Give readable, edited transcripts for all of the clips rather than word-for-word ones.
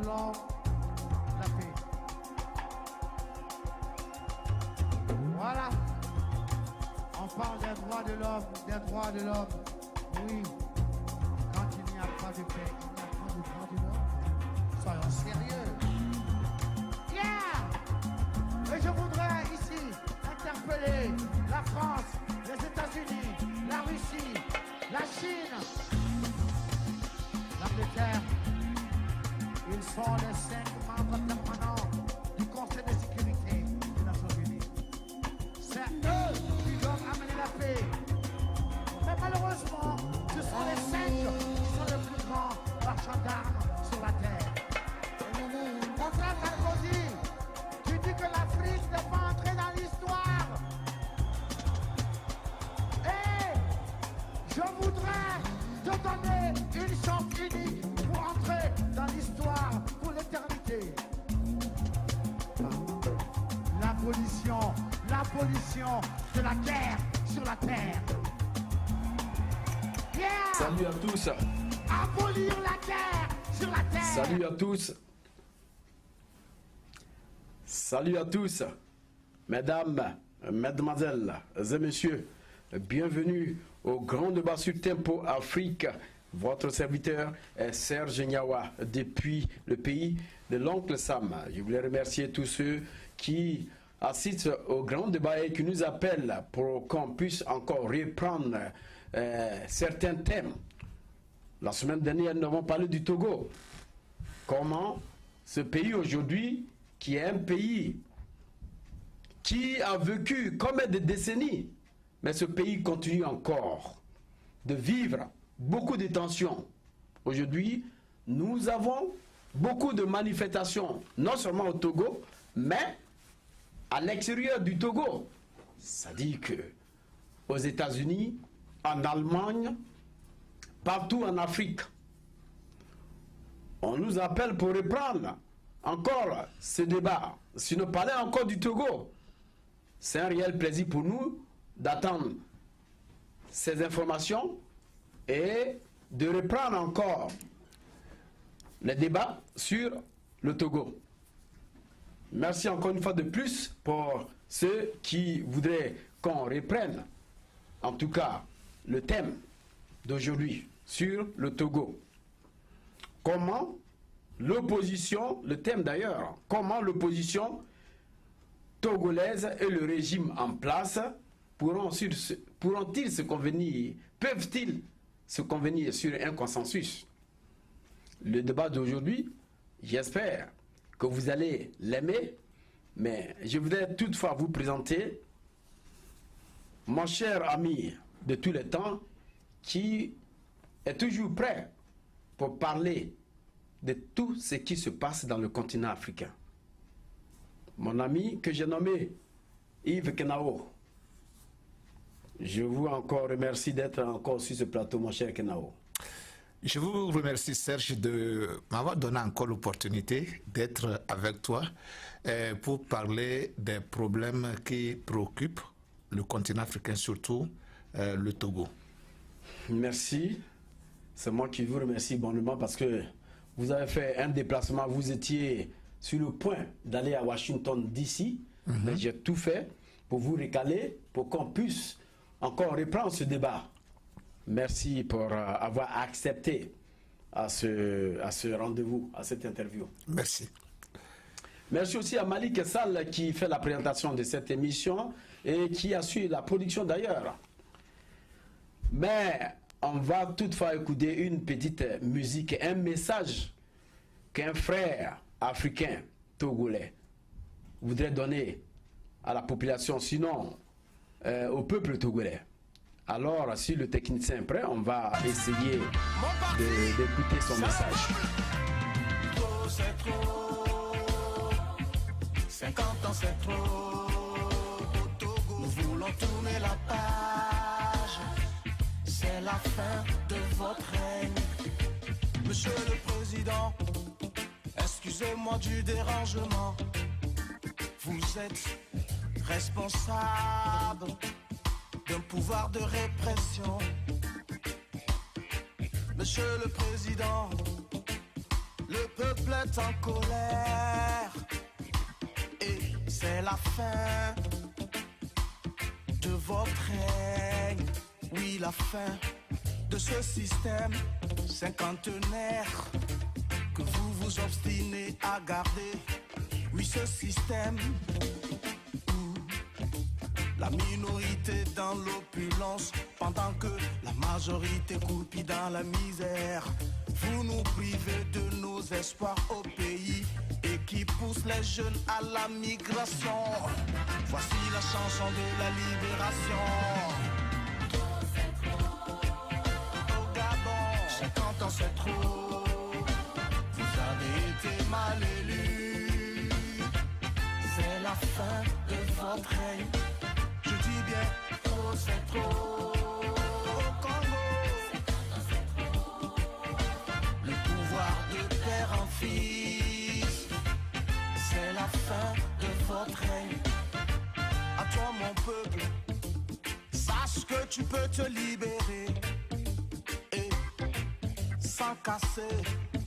l'homme, la paix. Voilà. On parle des droits de l'homme, des droits de l'homme. Oui. Quand il n'y a pas de paix, il n'y a pas de droits de l'homme. Soyons sérieux. Yeah! Et je voudrais ici interpeller la France, les États-Unis, la Russie, la Chine, l'Angleterre. Ils sont les 5 membres permanents du Conseil de sécurité des Nations Unies. C'est eux qui doivent amener la paix. Mais malheureusement, ce sont les 5 qui sont les plus grands marchands d'armes sur la terre. Mon frère Sarkozy, tu dis que l'Afrique n'est pas entrée dans l'histoire. Et je voudrais te donner une chance unique pour entrer dans l'histoire pour l'éternité. L'abolition de la guerre sur la terre. Yeah! Salut à tous. Abolir la guerre sur la terre. Salut à tous. Salut à tous. Mesdames, mesdemoiselles et messieurs, bienvenue au grand débat sur Tempo Afrique. Votre serviteur est Serge Nyawa depuis le pays de l'oncle Sam. Je voulais remercier tous ceux qui assistent au grand débat et qui nous appellent pour qu'on puisse encore reprendre certains thèmes. La semaine dernière, nous avons parlé du Togo. Comment ce pays aujourd'hui, qui est un pays qui a vécu comme des décennies, mais ce pays continue encore de vivre beaucoup de tensions. Aujourd'hui, nous avons beaucoup de manifestations, non seulement au Togo, mais à l'extérieur du Togo. C'est-à-dire que aux États-Unis, en Allemagne, partout en Afrique, on nous appelle pour reprendre encore ce débat. Si nous parlons encore du Togo, c'est un réel plaisir pour nous d'attendre ces informations et de reprendre encore les débats sur le Togo. Merci encore une fois de plus pour ceux qui voudraient qu'on reprenne, en tout cas, le thème d'aujourd'hui sur le Togo. Comment l'opposition, le thème d'ailleurs, comment l'opposition togolaise et le régime en place pourront-ils se convenir, peuvent-ils se convenir sur un consensus? Le débat d'aujourd'hui, j'espère que vous allez l'aimer, mais je voudrais toutefois vous présenter mon cher ami de tous les temps qui est toujours prêt pour parler de tout ce qui se passe dans le continent africain. Mon ami que j'ai nommé Yves Kenao. Je vous encore remercie d'être encore sur ce plateau, mon cher Kenao. Je vous remercie, Serge, de m'avoir donné encore l'opportunité d'être avec toi pour parler des problèmes qui préoccupent le continent africain, surtout le Togo. Merci. C'est moi qui vous remercie bonnement parce que vous avez fait un déplacement, vous étiez sur le point d'aller à Washington DC, mais j'ai tout fait pour vous recaler, pour qu'on puisse encore reprendre ce débat. Merci pour avoir accepté à ce rendez-vous, à cette interview. Merci. Merci aussi à Malik Sall qui fait la présentation de cette émission et qui assure la production d'ailleurs. Mais on va toutefois écouter une petite musique, un message qu'un frère africain togolais voudrait donner à la population, sinon au peuple togolais. Alors, si le technicien est prêt, on va essayer d'écouter son message. Trop, c'est trop. 50 ans, c'est trop. Au Togo, nous voulons tourner la page. C'est la fin de votre règne. Monsieur le Président, excusez-moi du dérangement. Vous êtes responsable d'un pouvoir de répression. Monsieur le Président, Le peuple est en colère et c'est la fin de votre règne. Oui, la fin de ce système cinquantenaire que vous vous obstinez à garder. Oui, ce système où la minorité dans l'opulence pendant que la majorité croupit dans la misère. Vous nous privez de nos espoirs au pays et qui pousse les jeunes à la migration. Voici la chanson de la libération. Au Gabon, 50 ans c'est trop. Vous avez été mal élus. C'est la fin de votre règne. Je dis bien, trop c'est trop. Au Congo, le pouvoir de père en fils, c'est la fin de votre règne. À toi mon peuple, sache que tu peux te libérer et sans casser,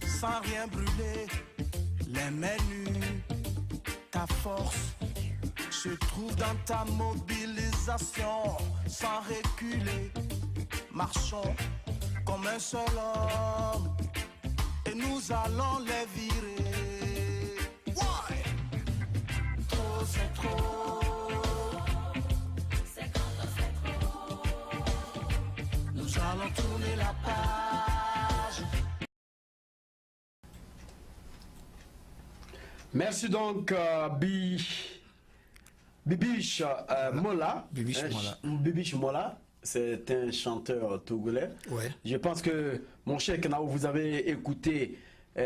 sans rien brûler, les mains nues, ta force se trouve dans ta mobilisation, sans reculer, marchons comme un seul homme et nous allons les virer. Ouais. Trop c'est trop. Nous allons tourner la page. Merci donc Bibiche Mola. Bibiche Mola. Bibiche Mola, c'est un chanteur togolais. Ouais. Je pense que, mon cher Kenao, vous avez écouté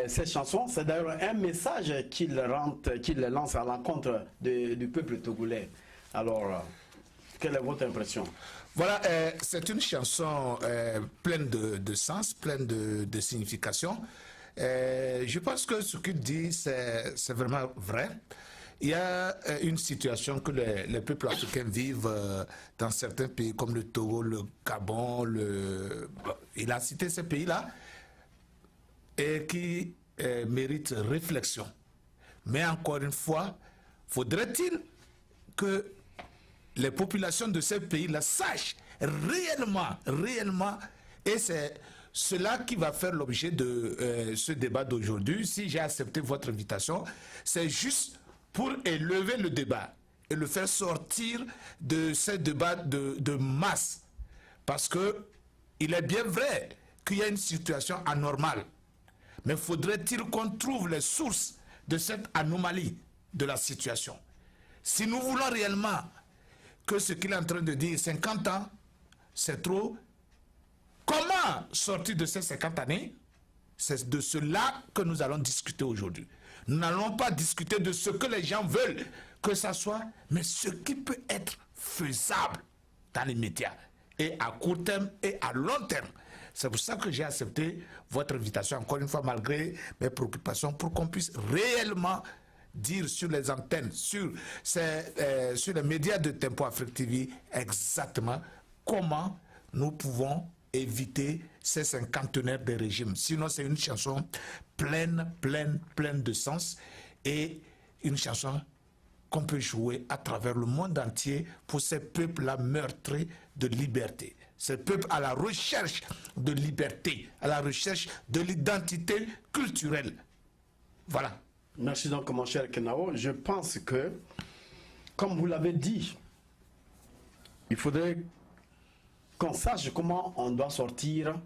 cette chanson. C'est d'ailleurs un message qu'il lance à l'encontre du peuple togolais. Alors, quelle est votre impression? Voilà, c'est une chanson pleine de sens, pleine de signification. Je pense que ce qu'il dit, c'est vraiment vrai. Il y a une situation que les peuples africains vivent dans certains pays comme le Togo, le Gabon, il a cité ces pays-là, et qui méritent réflexion. Mais encore une fois, faudrait-il que les populations de ces pays-là sachent réellement, et c'est cela qui va faire l'objet de ce débat d'aujourd'hui. Si j'ai accepté votre invitation, c'est juste pour élever le débat et le faire sortir de ces débats de masse. Parce que il est bien vrai qu'il y a une situation anormale. Mais faudrait-il qu'on trouve les sources de cette anomalie de la situation? Si nous voulons réellement que ce qu'il est en train de dire, 50 ans, c'est trop, comment sortir de ces 50 années? C'est de cela que nous allons discuter aujourd'hui. Nous n'allons pas discuter de ce que les gens veulent que ça soit, mais ce qui peut être faisable dans les médias, et à court terme et à long terme. C'est pour ça que j'ai accepté votre invitation, encore une fois, malgré mes préoccupations, pour qu'on puisse réellement dire sur les antennes, sur les médias de Tempo Afrique TV, exactement comment nous pouvons éviter ces cinquantenaires de régimes. Sinon, c'est une chanson pleine de sens, et une chanson qu'on peut jouer à travers le monde entier pour ces peuples-là meurtris de liberté. Ces peuples à la recherche de liberté, à la recherche de l'identité culturelle. Voilà. Merci donc, mon cher Kenao. Je pense que, comme vous l'avez dit, il faudrait qu'on sache comment on doit sortir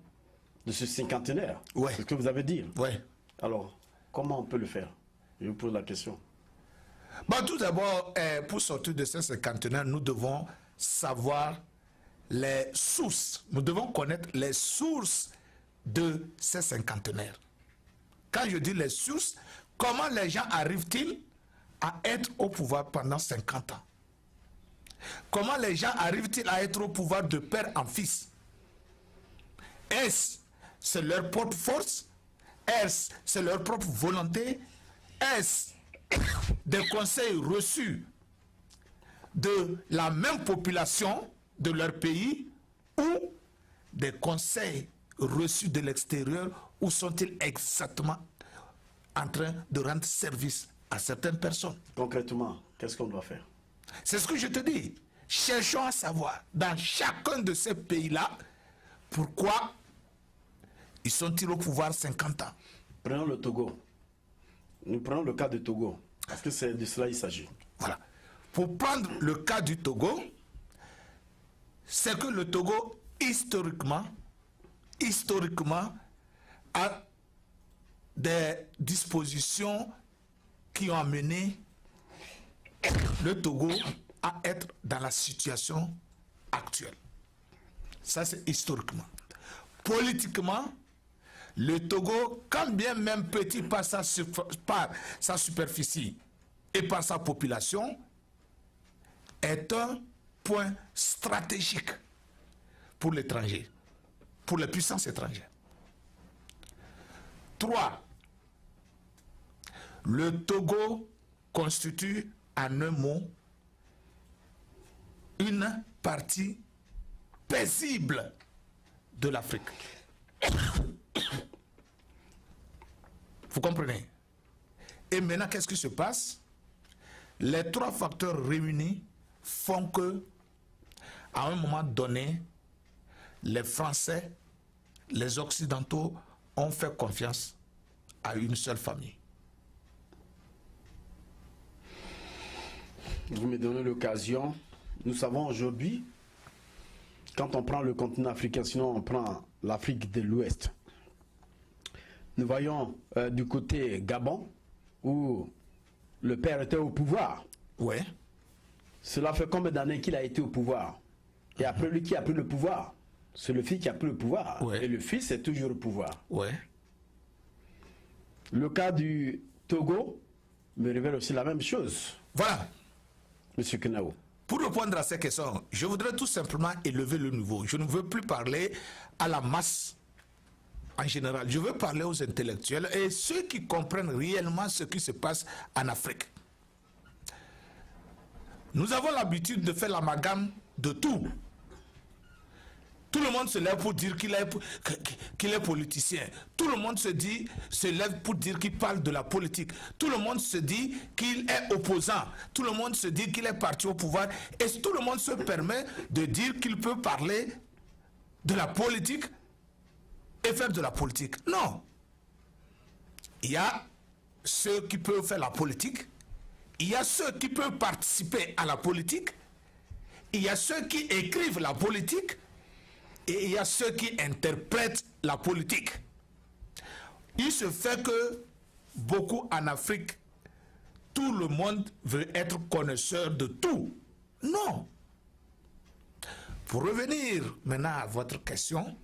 de ce cinquantenaire. Ouais. C'est ce que vous avez dit. Ouais. Alors, comment on peut le faire? Je vous pose la question. Bon, tout d'abord, pour sortir de ce cinquantenaire, nous devons savoir les sources. Nous devons connaître les sources de ces cinquantenaires. Quand je dis les sources, comment les gens arrivent-ils à être au pouvoir pendant 50 ans? Comment les gens arrivent-ils à être au pouvoir de père en fils? Est-ce c'est leur propre force? Est-ce c'est leur propre volonté? Est-ce des conseils reçus de la même population de leur pays, ou des conseils reçus de l'extérieur? Où sont-ils exactement? en train de rendre service à certaines personnes. Concrètement, qu'est-ce qu'on doit faire? C'est ce que je te dis. Cherchons à savoir, dans chacun de ces pays-là, pourquoi ils sont-ils au pouvoir 50 ans. Prenons le Togo. Nous prenons le cas du Togo, parce que c'est de cela qu'il s'agit. Voilà. Pour prendre le cas du Togo, c'est que le Togo, historiquement, a des dispositions qui ont amené le Togo à être dans la situation actuelle. Ça, c'est historiquement. Politiquement, le Togo, quand bien même petit par sa superficie et par sa population, est un point stratégique pour l'étranger, pour les puissances étrangères. 3. Le Togo constitue, en un mot, une partie paisible de l'Afrique. Vous comprenez? Et maintenant, qu'est-ce qui se passe? Les 3 facteurs réunis font que, à un moment donné, les Français, les Occidentaux ont fait confiance à une seule famille. Vous me donnez l'occasion. Nous savons aujourd'hui, quand on prend le continent africain, sinon on prend l'Afrique de l'Ouest, nous voyons du côté Gabon, où le père était au pouvoir. Ouais. Cela fait combien d'années qu'il a été au pouvoir? Et après lui qui a pris le pouvoir? C'est le fils qui a pris le pouvoir. Ouais. Et le fils est toujours au pouvoir. Ouais. Le cas du Togo me révèle aussi la même chose. Voilà. Monsieur Kenao. Pour répondre à ces questions, je voudrais tout simplement élever le niveau. Je ne veux plus parler à la masse en général. Je veux parler aux intellectuels et ceux qui comprennent réellement ce qui se passe en Afrique. Nous avons l'habitude de faire l'amalgame de tout. Tout le monde se lève pour dire qu'il est politicien. Tout le monde se lève pour dire qu'il parle de la politique. Tout le monde se dit qu'il est opposant. Tout le monde se dit qu'il est parti au pouvoir. Et tout le monde se permet de dire qu'il peut parler de la politique et faire de la politique. Non. Il y a ceux qui peuvent faire la politique. Il y a ceux qui peuvent participer à la politique. Il y a ceux qui écrivent la politique. Et il y a ceux qui interprètent la politique. Il se fait que beaucoup en Afrique, tout le monde veut être connaisseur de tout. Non. Pour revenir maintenant à votre question,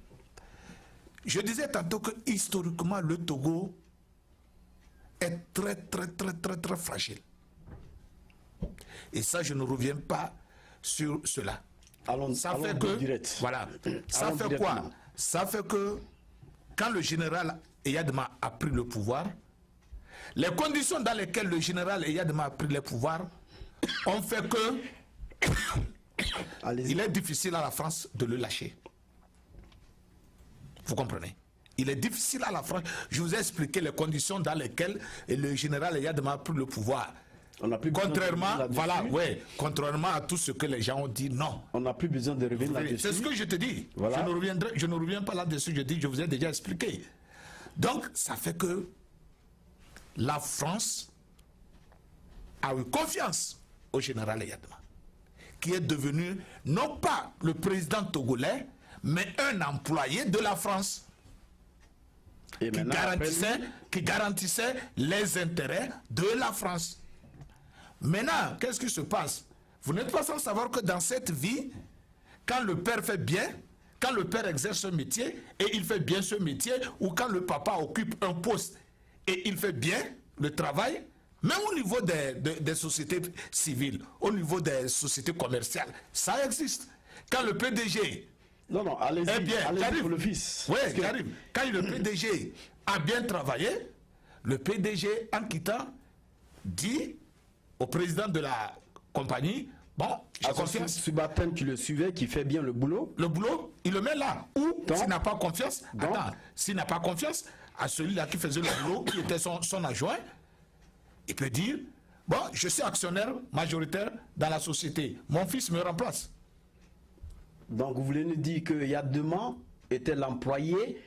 je disais tantôt que historiquement le Togo est très fragile. Et ça, je ne reviens pas sur cela. Ça fait que, voilà, ça fait quoi? Ça fait que quand le général Eyadema a pris le pouvoir, les conditions dans lesquelles le général Eyadema a pris le pouvoir ont fait que il est difficile à la France de le lâcher. Vous comprenez? Il est difficile à la France. Je vous ai expliqué les conditions dans lesquelles le général Eyadema a pris le pouvoir. Contrairement, voilà, ouais, contrairement à tout ce que les gens ont dit, non. On n'a plus besoin de revenir là-dessus. C'est ce que je te dis. Voilà. Je ne reviens pas là-dessus, je vous ai déjà expliqué. Donc, ça fait que la France a eu confiance au général Eyadema, qui est devenu non pas le président togolais, mais un employé de la France. Et qui garantissait les intérêts de la France. Maintenant, qu'est-ce qui se passe? Vous n'êtes pas sans savoir que dans cette vie, quand le père fait bien, quand le père exerce un métier et il fait bien ce métier, ou quand le papa occupe un poste et il fait bien le travail, même au niveau des sociétés civiles, au niveau des sociétés commerciales, ça existe. Quand le PDG... Non, allez-y, allez pour le fils. Oui, j'arrive. Quand le PDG a bien travaillé, le PDG, en quittant, dit au président de la compagnie, bon, j'ai confiance. Subalterne qui le suivait, qui fait bien le boulot. Le boulot, il le met là. Ou s'il n'a pas confiance, s'il n'a pas confiance, à celui-là qui faisait le boulot, qui était son adjoint, il peut dire, bon, je suis actionnaire majoritaire dans la société, mon fils me remplace. Donc vous voulez nous dire que Yadema était l'employé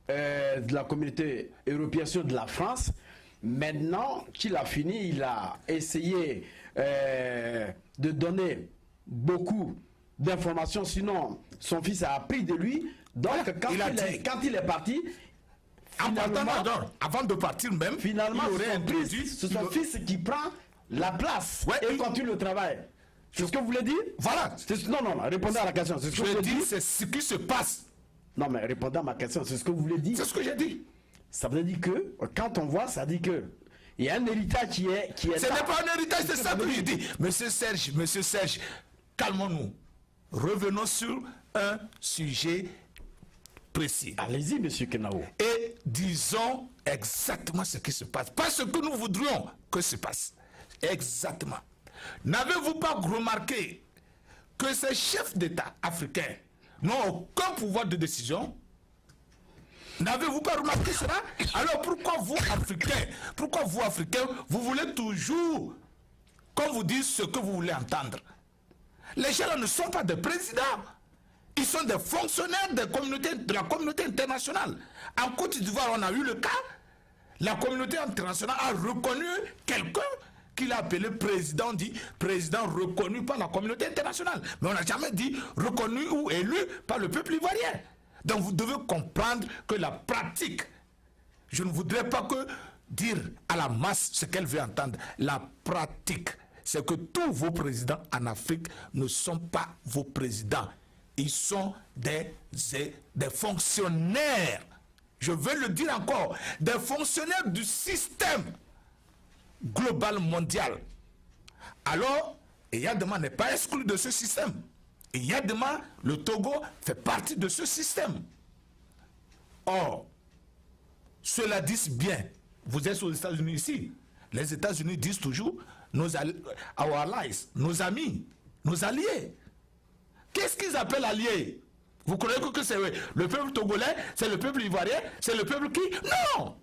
de la communauté européenne de la France. Maintenant qu'il a fini, il a essayé de donner beaucoup d'informations, sinon son fils a appris de lui. Donc Voilà, quand il est parti, avant de partir même, finalement il aurait introduit... c'est son fils qui prend la place et continue le travail. C'est ce que vous voulez dire? Voilà. Non, répondez à la question. C'est ce que vous voulez dire? C'est ce qui se passe. Non, mais répondez à ma question. C'est ce que vous voulez dire? C'est ce que j'ai dit. Ça veut dire que, quand on voit, ça dit que il y a un héritage qui est Ce n'est pas un héritage, c'est ça que je dis. Monsieur Serge, calmons-nous. Revenons sur un sujet précis. Allez-y, monsieur Kenao. Et disons exactement ce qui se passe. Pas ce que nous voudrions que se passe. Exactement. N'avez-vous pas remarqué que ces chefs d'État africains n'ont aucun pouvoir de décision? N'avez-vous pas remarqué cela? Alors pourquoi vous, Africains, vous voulez toujours qu'on vous dise ce que vous voulez entendre? Les gens là ne sont pas des présidents. Ils sont des fonctionnaires de la communauté internationale. En Côte d'Ivoire, on a eu le cas. La communauté internationale a reconnu quelqu'un qu'il a appelé président, dit président reconnu par la communauté internationale. Mais on n'a jamais dit reconnu ou élu par le peuple ivoirien. Donc vous devez comprendre que la pratique, je ne voudrais pas que dire à la masse ce qu'elle veut entendre. La pratique, c'est que tous vos présidents en Afrique ne sont pas vos présidents. Ils sont des fonctionnaires. Je veux le dire encore, des fonctionnaires du système global mondial. Alors, Yadema n'est pas exclu de ce système. Yadema, le Togo, fait partie de ce système. Or, cela dit bien, vous êtes aux États-Unis ici. Les États-Unis disent toujours our allies, nos amis, nos alliés. Qu'est-ce qu'ils appellent alliés? Vous croyez que c'est le peuple togolais, c'est le peuple ivoirien, c'est le peuple qui? Non!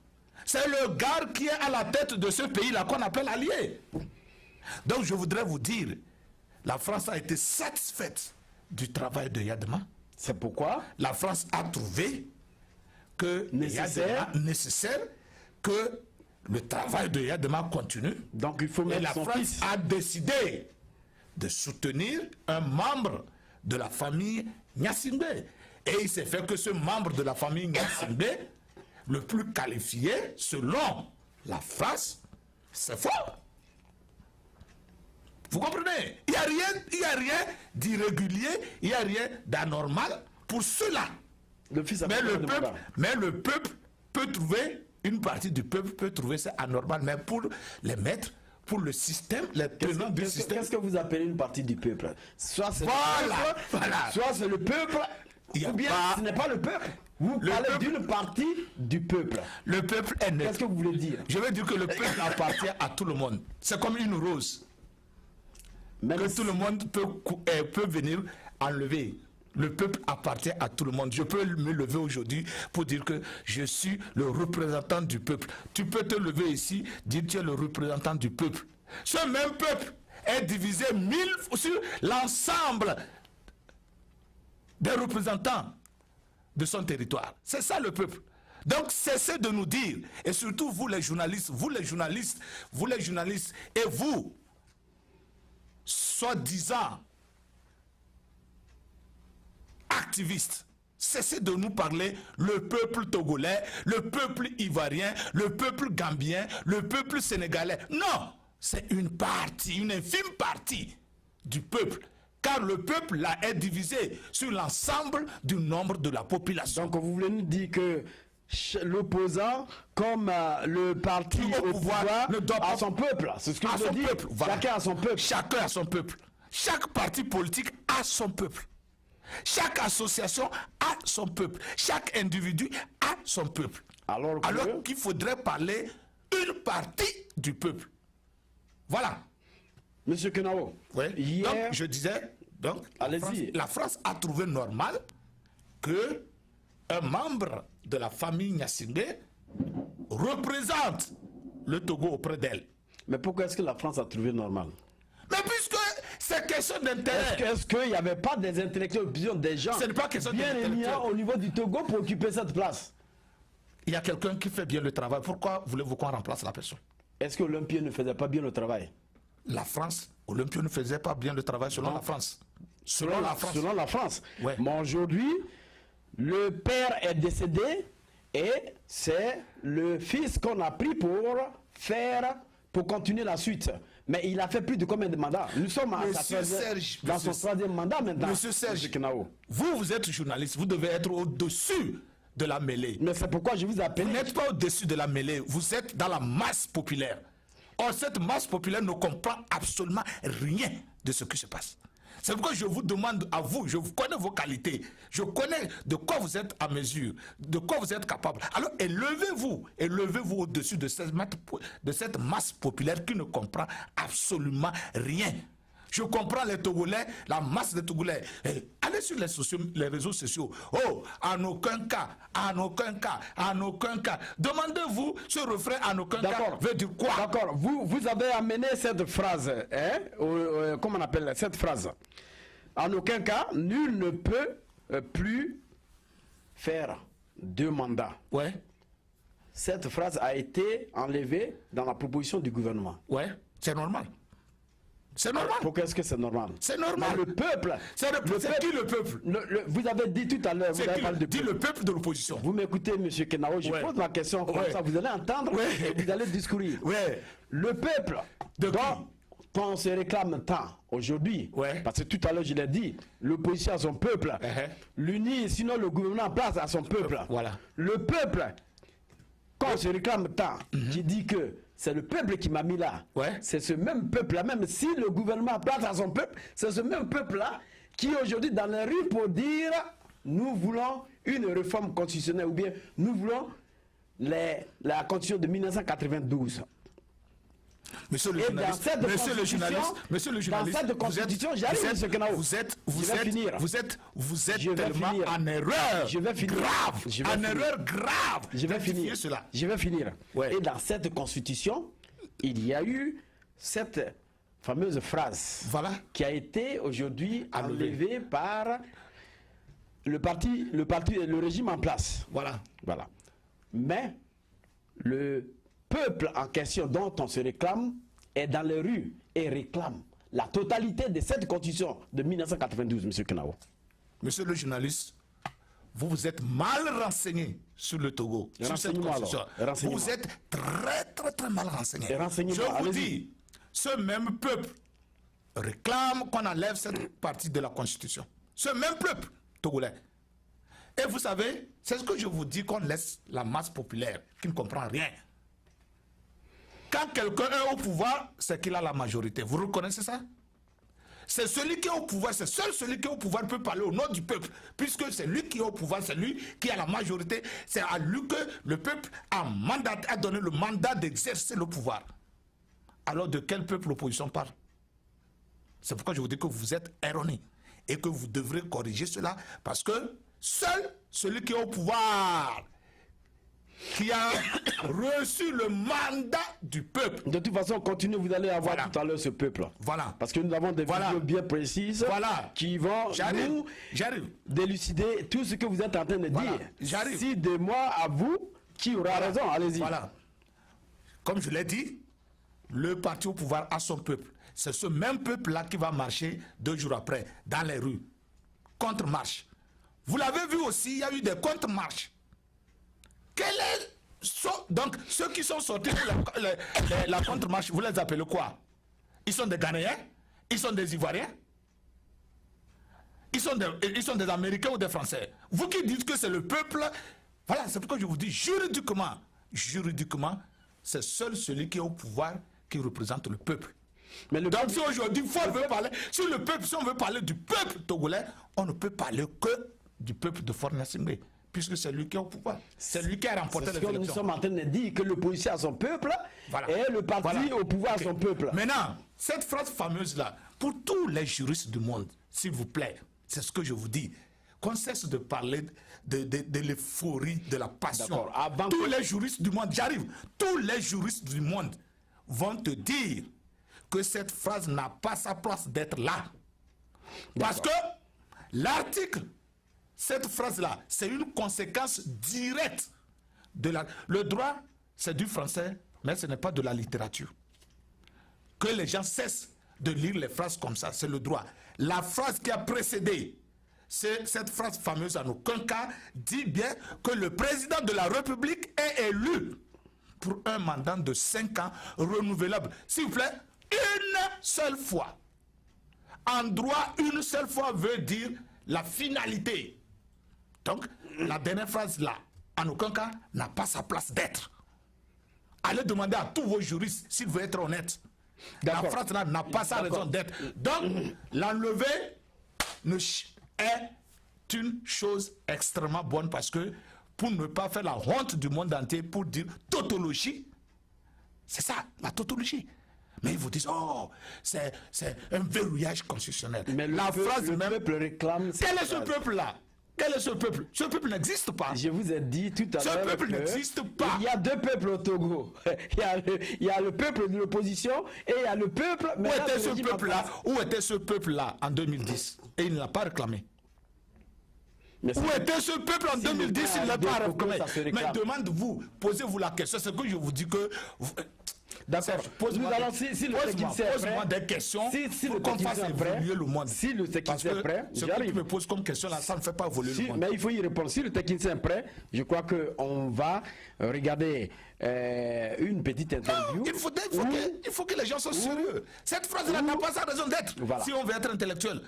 C'est le gars qui est à la tête de ce pays-là qu'on appelle allié. Donc je voudrais vous dire, la France a été satisfaite du travail de Yadema. C'est pourquoi la France a trouvé que nécessaire que le travail de Yadema continue. Donc il faut mettre et la son France fils. a décidé de soutenir un membre de la famille Gnassingbé. Et il s'est fait que ce membre de la famille Gnassingbé, le plus qualifié, selon la France, c'est fort. Vous comprenez? Il n'y a rien d'irrégulier, il n'y a rien d'anormal pour cela. Mais le peuple peut trouver, une partie du peuple peut trouver ça anormal, mais pour les maîtres, pour le système, les tenants du système. Qu'est-ce que vous appelez une partie du peuple? Soit c'est voilà. Soit c'est le peuple, ou bien ce n'est pas le peuple. Vous parlez d'une partie du peuple. Le peuple est neutre. Qu'est-ce que vous voulez dire? Je veux dire que le peuple appartient à tout le monde. C'est comme une rose. Même que tout le monde peut venir enlever. Le peuple appartient à tout le monde. Je peux me lever aujourd'hui pour dire que je suis le représentant du peuple. Tu peux te lever ici, dire que tu es le représentant du peuple. Ce même peuple est divisé sur l'ensemble des représentants de son territoire. C'est ça le peuple. Donc cessez de nous dire, et surtout vous les journalistes, et vous, soi-disant activistes, cessez de nous parler le peuple togolais, le peuple ivoirien, le peuple gambien, le peuple sénégalais. Non, c'est une partie, une infime partie du peuple. Car le peuple là est divisé sur l'ensemble du nombre de la population. Donc vous voulez nous dire que l'opposant, comme le parti au pouvoir, ne doit pas à son peuple. C'est ce que je veux dire. Voilà. Chacun a son peuple. Chacun a son peuple. Chaque parti politique a son peuple. Chaque association a son peuple. Chaque individu a son peuple. Alors qu'il faudrait parler une partie du peuple. Voilà. Monsieur Kenao, oui. Hier... Donc, je disais, la France a trouvé normal que un membre de la famille Gnassingbé représente le Togo auprès d'elle. Mais pourquoi est-ce que la France a trouvé normal? Mais puisque c'est question d'intérêt. Est-ce qu'il n'y avait pas des intellectuels, des gens Ce n'est pas question bien éminents au niveau du Togo pour occuper cette place? Il y a quelqu'un qui fait bien le travail. Pourquoi voulez-vous qu'on remplace la personne? Est-ce que Olympia ne faisait pas bien le travail? La France, Olympia ne faisait pas bien le travail selon la France. Selon la France. Selon la France. Ouais. Mais aujourd'hui, le père est décédé et c'est le fils qu'on a pris pour continuer la suite. Mais il a fait plus de combien de mandats? Nous sommes dans son troisième mandat maintenant. Monsieur Serge, vous êtes journaliste, vous devez être au-dessus de la mêlée. Mais c'est pourquoi je vous appelle. Vous n'êtes pas au-dessus de la mêlée, vous êtes dans la masse populaire. Or, cette masse populaire ne comprend absolument rien de ce qui se passe. C'est pourquoi je vous demande à vous, je connais vos qualités, je connais de quoi vous êtes à mesure, de quoi vous êtes capable. Alors élevez-vous au-dessus de cette masse populaire qui ne comprend absolument rien. Je comprends les Togolais, la masse des Togolais. Allez sur les réseaux sociaux. Oh, en aucun cas. Demandez-vous ce refrain en aucun cas veut dire quoi? D'accord. Vous avez amené cette phrase, comment on appelle cette phrase? En aucun cas, nul ne peut plus faire 2 mandats. Ouais. Cette phrase a été enlevée dans la proposition du gouvernement. Ouais, c'est normal. C'est normal. Pourquoi est-ce que c'est normal? C'est normal. Mais le peuple. C'est qui le peuple? Vous avez dit tout à l'heure. Dit le peuple de l'opposition. Vous m'écoutez, M. Kenao, je pose la question comme ça, vous allez entendre et vous allez discourir. Le peuple dont on se réclame tant aujourd'hui, parce que tout à l'heure je l'ai dit, l'opposition à son peuple, l'UNI, sinon le gouvernement en place à son peuple. Voilà. Le peuple, quand on se réclame tant, qui dit que c'est le peuple qui m'a mis là. C'est ce même peuple-là, même si le gouvernement place à son peuple, c'est ce même peuple-là qui est aujourd'hui dans les rues pour dire nous voulons une réforme constitutionnelle ou bien nous voulons la constitution de 1992. Monsieur le journaliste, dans cette constitution, j'arrive, M. Kenao. Vous êtes tellement en erreur grave. Je vais finir. Je vais finir. Et dans cette constitution, il y a eu cette fameuse phrase qui a été aujourd'hui enlevée par le régime en place. Voilà. Mais le peuple en question dont on se réclame est dans les rues et réclame la totalité de cette constitution de 1992, M. Kenao. Monsieur le journaliste, vous êtes mal renseigné sur le Togo, sur cette constitution. Vous êtes très mal renseigné. Je vous dis, ce même peuple réclame qu'on enlève cette partie de la constitution. Ce même peuple togolais. Et vous savez, c'est ce que je vous dis, qu'on laisse la masse populaire qui ne comprend rien. Quand quelqu'un est au pouvoir, c'est qu'il a la majorité. Vous reconnaissez ça? C'est celui qui est au pouvoir, c'est seul celui qui est au pouvoir peut parler au nom du peuple. Puisque c'est lui qui est au pouvoir, c'est lui qui a la majorité. C'est à lui que le peuple a donné le mandat d'exercer le pouvoir. Alors de quel peuple l'opposition parle? C'est pourquoi je vous dis que vous êtes erroné. Et que vous devrez corriger cela. Parce que seul celui qui est au pouvoir, qui a reçu le mandat du peuple. De toute façon, continuez, vous allez avoir tout à l'heure ce peuple. Parce que nous avons des vidéos bien précises qui vont nous délucider tout ce que vous êtes en train de dire. Si de moi à vous, qui aura raison, allez-y. Comme je l'ai dit, le parti au pouvoir a son peuple. C'est ce même peuple-là qui va marcher 2 jours après, dans les rues. Contre-marche. Vous l'avez vu aussi, il y a eu des contre-marches. Donc, ceux qui sont sortis pour la contre-marche, vous les appelez quoi? Ils sont des Ghanéens? Ils sont des Ivoiriens? Ils sont des Américains ou des Français? Vous qui dites que c'est le peuple, voilà, c'est pourquoi je vous dis, juridiquement, c'est seul celui qui est au pouvoir qui représente le peuple. Mais donc si aujourd'hui, si on veut parler du peuple togolais, on ne peut parler que du peuple de Faure Gnassingbé. Puisque c'est lui qui est au pouvoir. C'est lui qui a remporté les élections. Nous sommes en train de dire que l'opposition a son peuple et le parti au pouvoir a son peuple. Maintenant, cette phrase fameuse-là, pour tous les juristes du monde, s'il vous plaît, c'est ce que je vous dis. qu'on cesse de parler de l'euphorie, de la passion. D'accord. Avant Tous que- les juristes du monde, j'arrive, tous les juristes du monde vont te dire que cette phrase n'a pas sa place d'être là. Parce que l'article, cette phrase-là, c'est une conséquence directe de la... Le droit, c'est du français, mais ce n'est pas de la littérature. Que les gens cessent de lire les phrases comme ça, c'est le droit. La phrase qui a précédé, c'est cette phrase fameuse en aucun cas, dit bien que le président de la République est élu pour un mandat de 5 ans renouvelable. S'il vous plaît, une seule fois. En droit, une seule fois veut dire la finalité. Donc, la dernière phrase là, en aucun cas, n'a pas sa place d'être. Allez demander à tous vos juristes s'ils veulent être honnêtes. La D'accord. phrase là n'a pas sa raison d'être. Donc, l'enlever est une chose extrêmement bonne parce que pour ne pas faire la honte du monde entier, pour dire tautologie, c'est ça, la tautologie. Mais ils vous disent, oh, c'est un verrouillage constitutionnel. Mais le la peuple, phrase le même. peuple réclame... Quel est cette ce phrase. peuple-là? Quel est ce peuple? Ce peuple n'existe pas. Je vous ai dit tout à Ce l'heure peuple que n'existe pas. il y a deux peuples au Togo. Il y a le peuple de l'opposition et il y a le peuple... Où maintenant, était du ce régime en peuple-là? place. Où était ce peuple-là en 2010? Et il ne l'a pas réclamé. Mais Où c'est- était ce peuple en si 2010? le Il ne l'a cas pas de Togo, réclamé. ça se Mais réclame. demandez-vous, posez-vous la question. C'est que je vous dis que... D'accord. Serge, pose-moi Nous allons, des- si le pose-moi- technicien est pose-moi prêt, des questions si pour le qu'on fasse technicien est prêt, évoluer le monde. si le technicien Parce que est prêt, ce que tu j'arrive. me poses comme question là, ça ne fait pas évoluer Si, le monde. mais il faut y répondre. Si le technicien est prêt, je crois qu'on va regarder une petite interview. Il faut que les gens soient sérieux. Cette phrase-là n'a pas sa raison d'être. Voilà. Si on veut être intellectuel.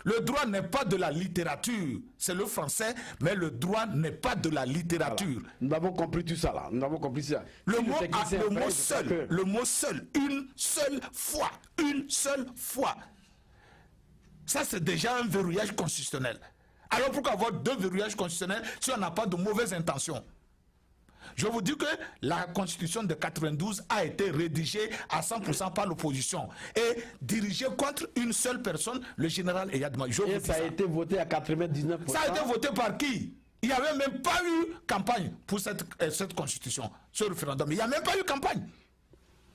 Le droit n'est pas de la littérature. C'est le français, mais le droit n'est pas de la littérature. Nous avons compris tout ça là. Nous avons compris ça. Le Si mot, technicien est le prêt, mot je seul, crois que- le mot seul, une seule fois. Ça, c'est déjà un verrouillage constitutionnel. Alors pourquoi avoir deux verrouillages constitutionnels si on n'a pas de mauvaises intentions? Je vous dis que la constitution de 92 a été rédigée à 100% par l'opposition et dirigée contre une seule personne, le général Eyadma. Je vous Et dis ça a été voté à 99%. ça a été voté par qui? Il n'y avait même pas eu campagne pour cette constitution, ce référendum. Il n'y a même pas eu campagne.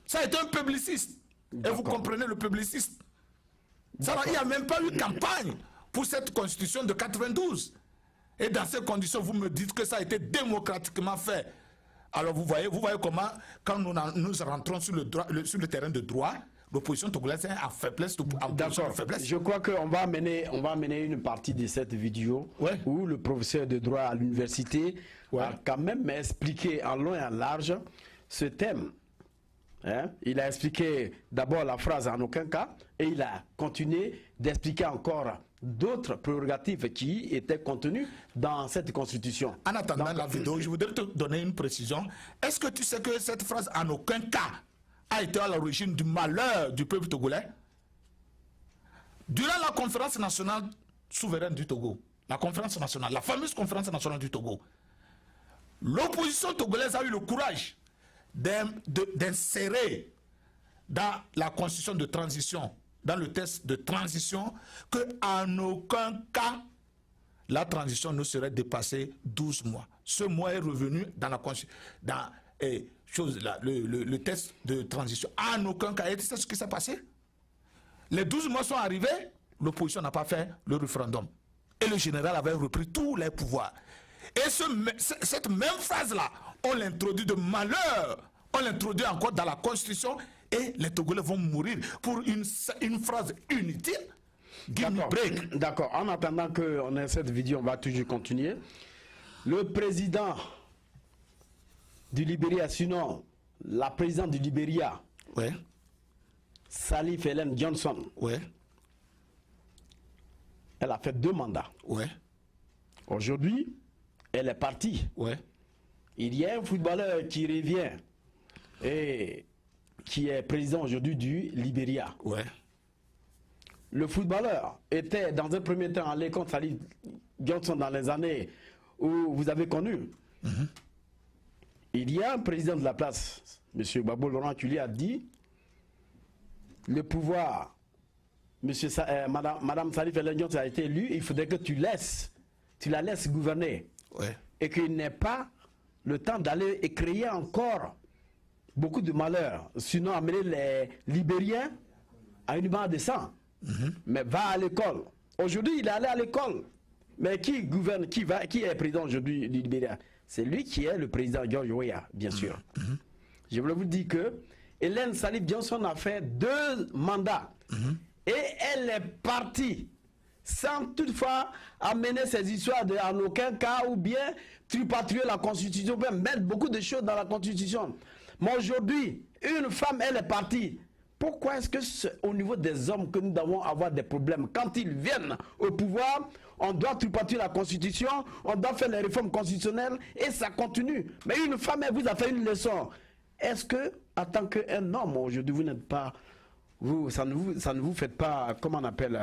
Ça a été un publiciste. Et vous comprenez le publiciste. Il n'y a même pas eu campagne pour cette constitution de 92. Et dans ces conditions, vous me dites que ça a été démocratiquement fait. Alors vous voyez comment, quand nous rentrons sur le terrain de droit, l'opposition togolaise est en faiblesse. D'accord. Je crois qu'on va amener une partie de cette vidéo Ouais. où le professeur de droit à l'université Ouais. a quand même expliqué en long et en large ce thème. Hein? Il a expliqué d'abord la phrase en aucun cas et il a continué d'expliquer encore d'autres prérogatives qui étaient contenues dans cette constitution. En attendant Donc, la vidéo, je voudrais te donner une précision. Est-ce que tu sais que cette phrase en aucun cas a été à l'origine du malheur du peuple togolais? Durant la conférence nationale souveraine du Togo, la conférence nationale, la fameuse conférence nationale du Togo, l'opposition togolaise a eu le courage d'insérer dans la constitution de transition, dans le texte de transition, qu'en aucun cas la transition ne serait dépassée 12 mois. Ce mois est revenu dans la constitution, le test de transition. En aucun cas. Et c'est ce qui s'est passé. Les 12 mois sont arrivés, l'opposition n'a pas fait le référendum. Et le général avait repris tous les pouvoirs. Et cette même phrase-là, on l'introduit de malheur. On l'introduit encore dans la Constitution et les Togolais vont mourir pour une phrase inutile. Give me break. D'accord. En attendant qu'on ait cette vidéo, on va toujours continuer. Le président du Libéria, sinon la présidente du Libéria, Ouais, Salif Helen Johnson, ouais, elle a fait 2 mandats. ouais, Aujourd'hui, elle est partie. ouais. Il y a un footballeur qui revient et qui est président aujourd'hui du Libéria. Ouais. Le footballeur était dans un premier temps allé contre Salif Johnson dans les années où vous avez connu. Il y a un président de la place, M. Babo Laurent, qui lui a dit le pouvoir, Madame Salif Helen Johnson a été élue, il faudrait que tu laisses tu la laisses gouverner, Ouais. et qu'il n'ait pas le temps d'aller et créer encore beaucoup de malheurs, sinon amener les Libériens à une barre de sang. Mais va à l'école. Aujourd'hui, il est allé à l'école. Mais qui gouverne, qui est président aujourd'hui du Libéria? C'est lui qui est le président George Weah, bien sûr. Je voulais vous dire que Ellen Sirleaf Johnson a fait 2 mandats. Et elle est partie sans toutefois amener ces histoires de en aucun cas ou bien tripatouiller la Constitution, bien mettre beaucoup de choses dans la Constitution. Mais aujourd'hui, une femme, elle est partie. Pourquoi est-ce que c'est au niveau des hommes que nous devons avoir des problèmes? Quand ils viennent au pouvoir, on doit tripatouiller la Constitution, on doit faire les réformes constitutionnelles et ça continue. Mais une femme, elle vous a fait une leçon. Est-ce que, en tant qu'un homme, aujourd'hui, vous n'êtes pas... ça ne vous fait pas, comment on appelle,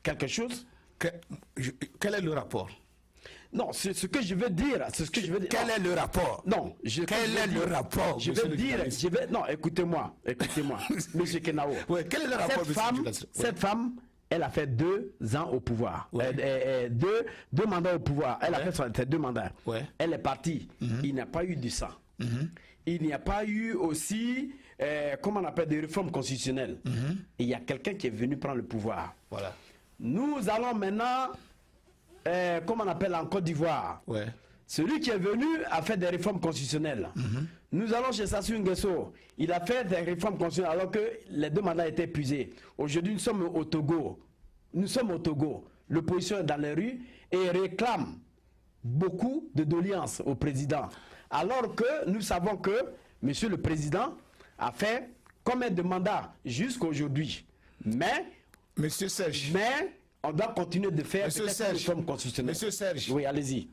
quelque chose? Quel est le rapport? Non, c'est ce que je veux dire. C'est ce que je veux dire. Quel est le rapport? Non, Quel est le rapport? Je vais dire, non, écoutez-moi, monsieur Kenao. Ouais, quel est le rapport? Cette femme, elle a fait 2 ans au pouvoir. Ouais. Deux mandats au pouvoir. Elle a fait ses 2 mandats. Ouais. Elle est partie. Il n'y a pas eu de sang. Il n'y a pas eu aussi, comment on appelle, des réformes constitutionnelles. Et il y a quelqu'un qui est venu prendre le pouvoir. Voilà. Nous allons maintenant, comment on appelle, en Côte d'Ivoire. Ouais. Celui qui est venu a fait des réformes constitutionnelles. Nous allons chez Sassou Nguesso. Il a fait des réformes constitutionnelles alors que les 2 mandats étaient épuisés. Aujourd'hui, nous sommes au Togo. L'opposition est dans les rues et réclame beaucoup de doléances au président. Alors que nous savons que monsieur le président a fait combien de mandats jusqu'aujourd'hui. Monsieur Serge. Mais on doit continuer de faire Monsieur des Serge. réformes constitutionnelles. Monsieur Serge. Oui, allez-y.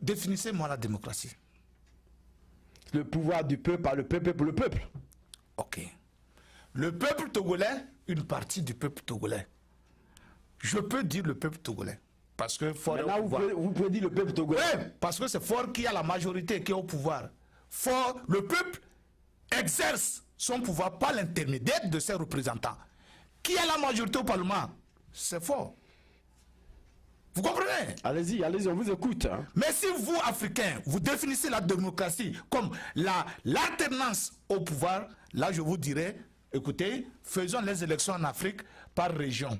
Définissez-moi la démocratie. Le pouvoir du peuple par le peuple pour le peuple. Ok. Le peuple togolais, une partie du peuple togolais. Je peux dire le peuple togolais. Parce que Fort est au Maintenant, pouvoir. vous pouvez dire le peuple togolais. Oui, parce que c'est Fort qui a la majorité, qui est au pouvoir. Fort, le peuple exerce son pouvoir par l'intermédiaire de ses représentants. Qui a la majorité au Parlement? C'est Fort. Vous comprenez? Allez-y, on vous écoute. Hein. Mais si vous, Africains, vous définissez la démocratie comme l'alternance au pouvoir, là je vous dirais, écoutez, faisons les élections en Afrique par région.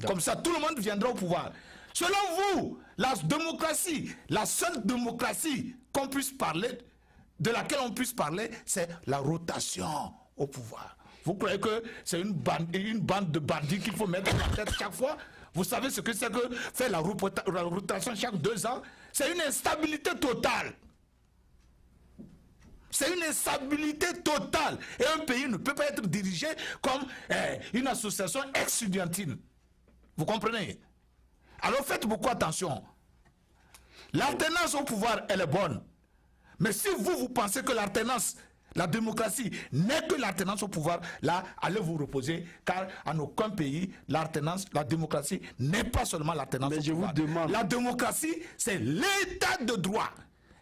Comme ça, tout le monde viendra au pouvoir. Selon vous, la démocratie, la seule démocratie qu'on puisse parler, de laquelle on puisse parler, c'est la rotation au pouvoir. Vous croyez que c'est une bande de bandits qu'il faut mettre dans la tête chaque fois? Vous savez ce que c'est que faire la rotation chaque 2 ans? C'est une instabilité totale. C'est une instabilité totale. Et un pays ne peut pas être dirigé comme une association ex-estudiantine. Vous comprenez? Alors faites beaucoup attention. L'alternance au pouvoir, elle est bonne. Mais si vous pensez que l'alternance, la démocratie n'est que l'alternance au pouvoir, là, allez vous reposer, car en aucun pays, l'alternance, la démocratie n'est pas seulement l'alternance au pouvoir. Mais je vous demande... La démocratie, c'est l'état de droit.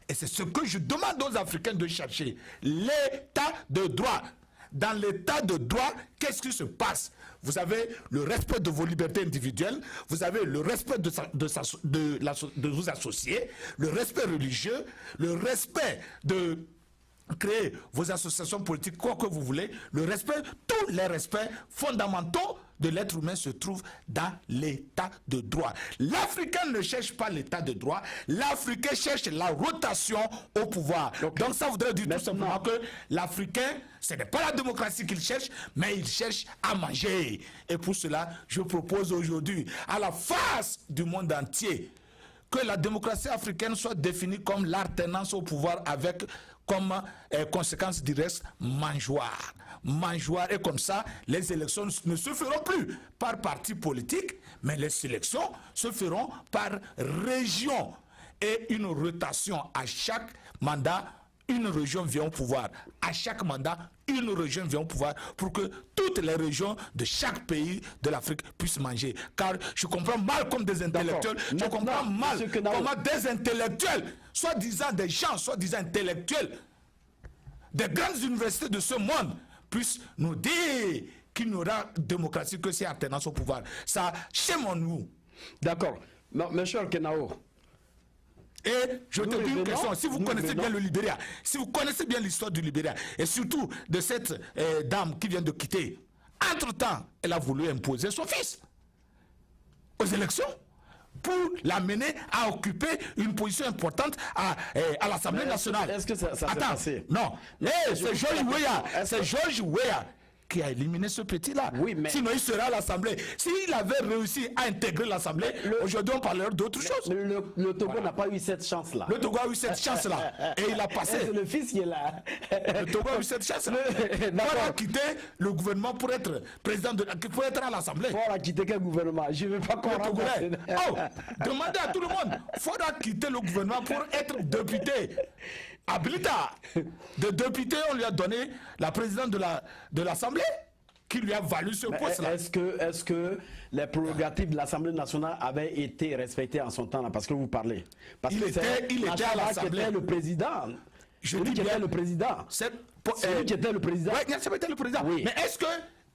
Et c'est ce que je demande aux Africains de chercher. L'état de droit. Dans l'état de droit, qu'est-ce qui se passe? Vous avez le respect de vos libertés individuelles, vous avez le respect de vos associés, le respect religieux, le respect de créer vos associations politiques, quoi que vous voulez, le respect, tous les respects fondamentaux de l'être humain se trouvent dans l'état de droit. L'Africain ne cherche pas l'état de droit, l'Africain cherche la rotation au pouvoir. Donc ça voudrait dire tout simplement que l'Africain, ce n'est pas la démocratie qu'il cherche, mais il cherche à manger. Et pour cela, je propose aujourd'hui à la face du monde entier que la démocratie africaine soit définie comme l'alternance au pouvoir avec comme conséquence directe mangeoire. Mangeoire, et comme ça, les élections ne se feront plus par parti politique, mais les élections se feront par région. Et une rotation à chaque mandat, une région vient au pouvoir. À chaque mandat, une région vient au pouvoir pour que toutes les régions de chaque pays de l'Afrique puissent manger. Car je comprends mal comme des intellectuels, je comprends mal comment des intellectuels, soi-disant des gens, soi-disant intellectuels, des grandes universités de ce monde, puissent nous dire qu'il n'y aura démocratie que si alternance au pouvoir. Ça, shame on nous. D'accord. Monsieur Kenao. Et je te dis une question, si vous connaissez bien le Libéria, si vous connaissez bien l'histoire du Libéria, et surtout de cette dame qui vient de quitter, entre-temps, elle a voulu imposer son fils aux élections pour l'amener à occuper une position importante à l'Assemblée nationale. Est-ce que ça s'est passé? Non. C'est George Weah. C'est George Weah qui a éliminé ce petit-là. Oui, mais... Sinon, il sera à l'Assemblée. S'il avait réussi à intégrer l'Assemblée, aujourd'hui, on parlerait d'autre chose. Le Togo n'a pas eu cette chance-là. Le Togo a eu cette chance-là. Et il a passé. C'est le fils qui est là. Le Togo a eu cette chance-là. Il a quitté le gouvernement pour être président pour être à l'Assemblée. Il faudra quitter quel gouvernement? Je ne veux pas qu'on rentre. Oh, demandez à tout le monde. Il faudra quitter le gouvernement pour être député. Habilita. De député, on lui a donné la présidence de l'Assemblée qui lui a valu ce poste-là. Est-ce que les prérogatives de l'Assemblée nationale avaient été respectées en son temps là, parce que vous parlez? Parce il était à l'Assemblée. Était le président. Celui qui était le président. Celui qui était le président. Oui, c'était le président. Oui. Mais est-ce que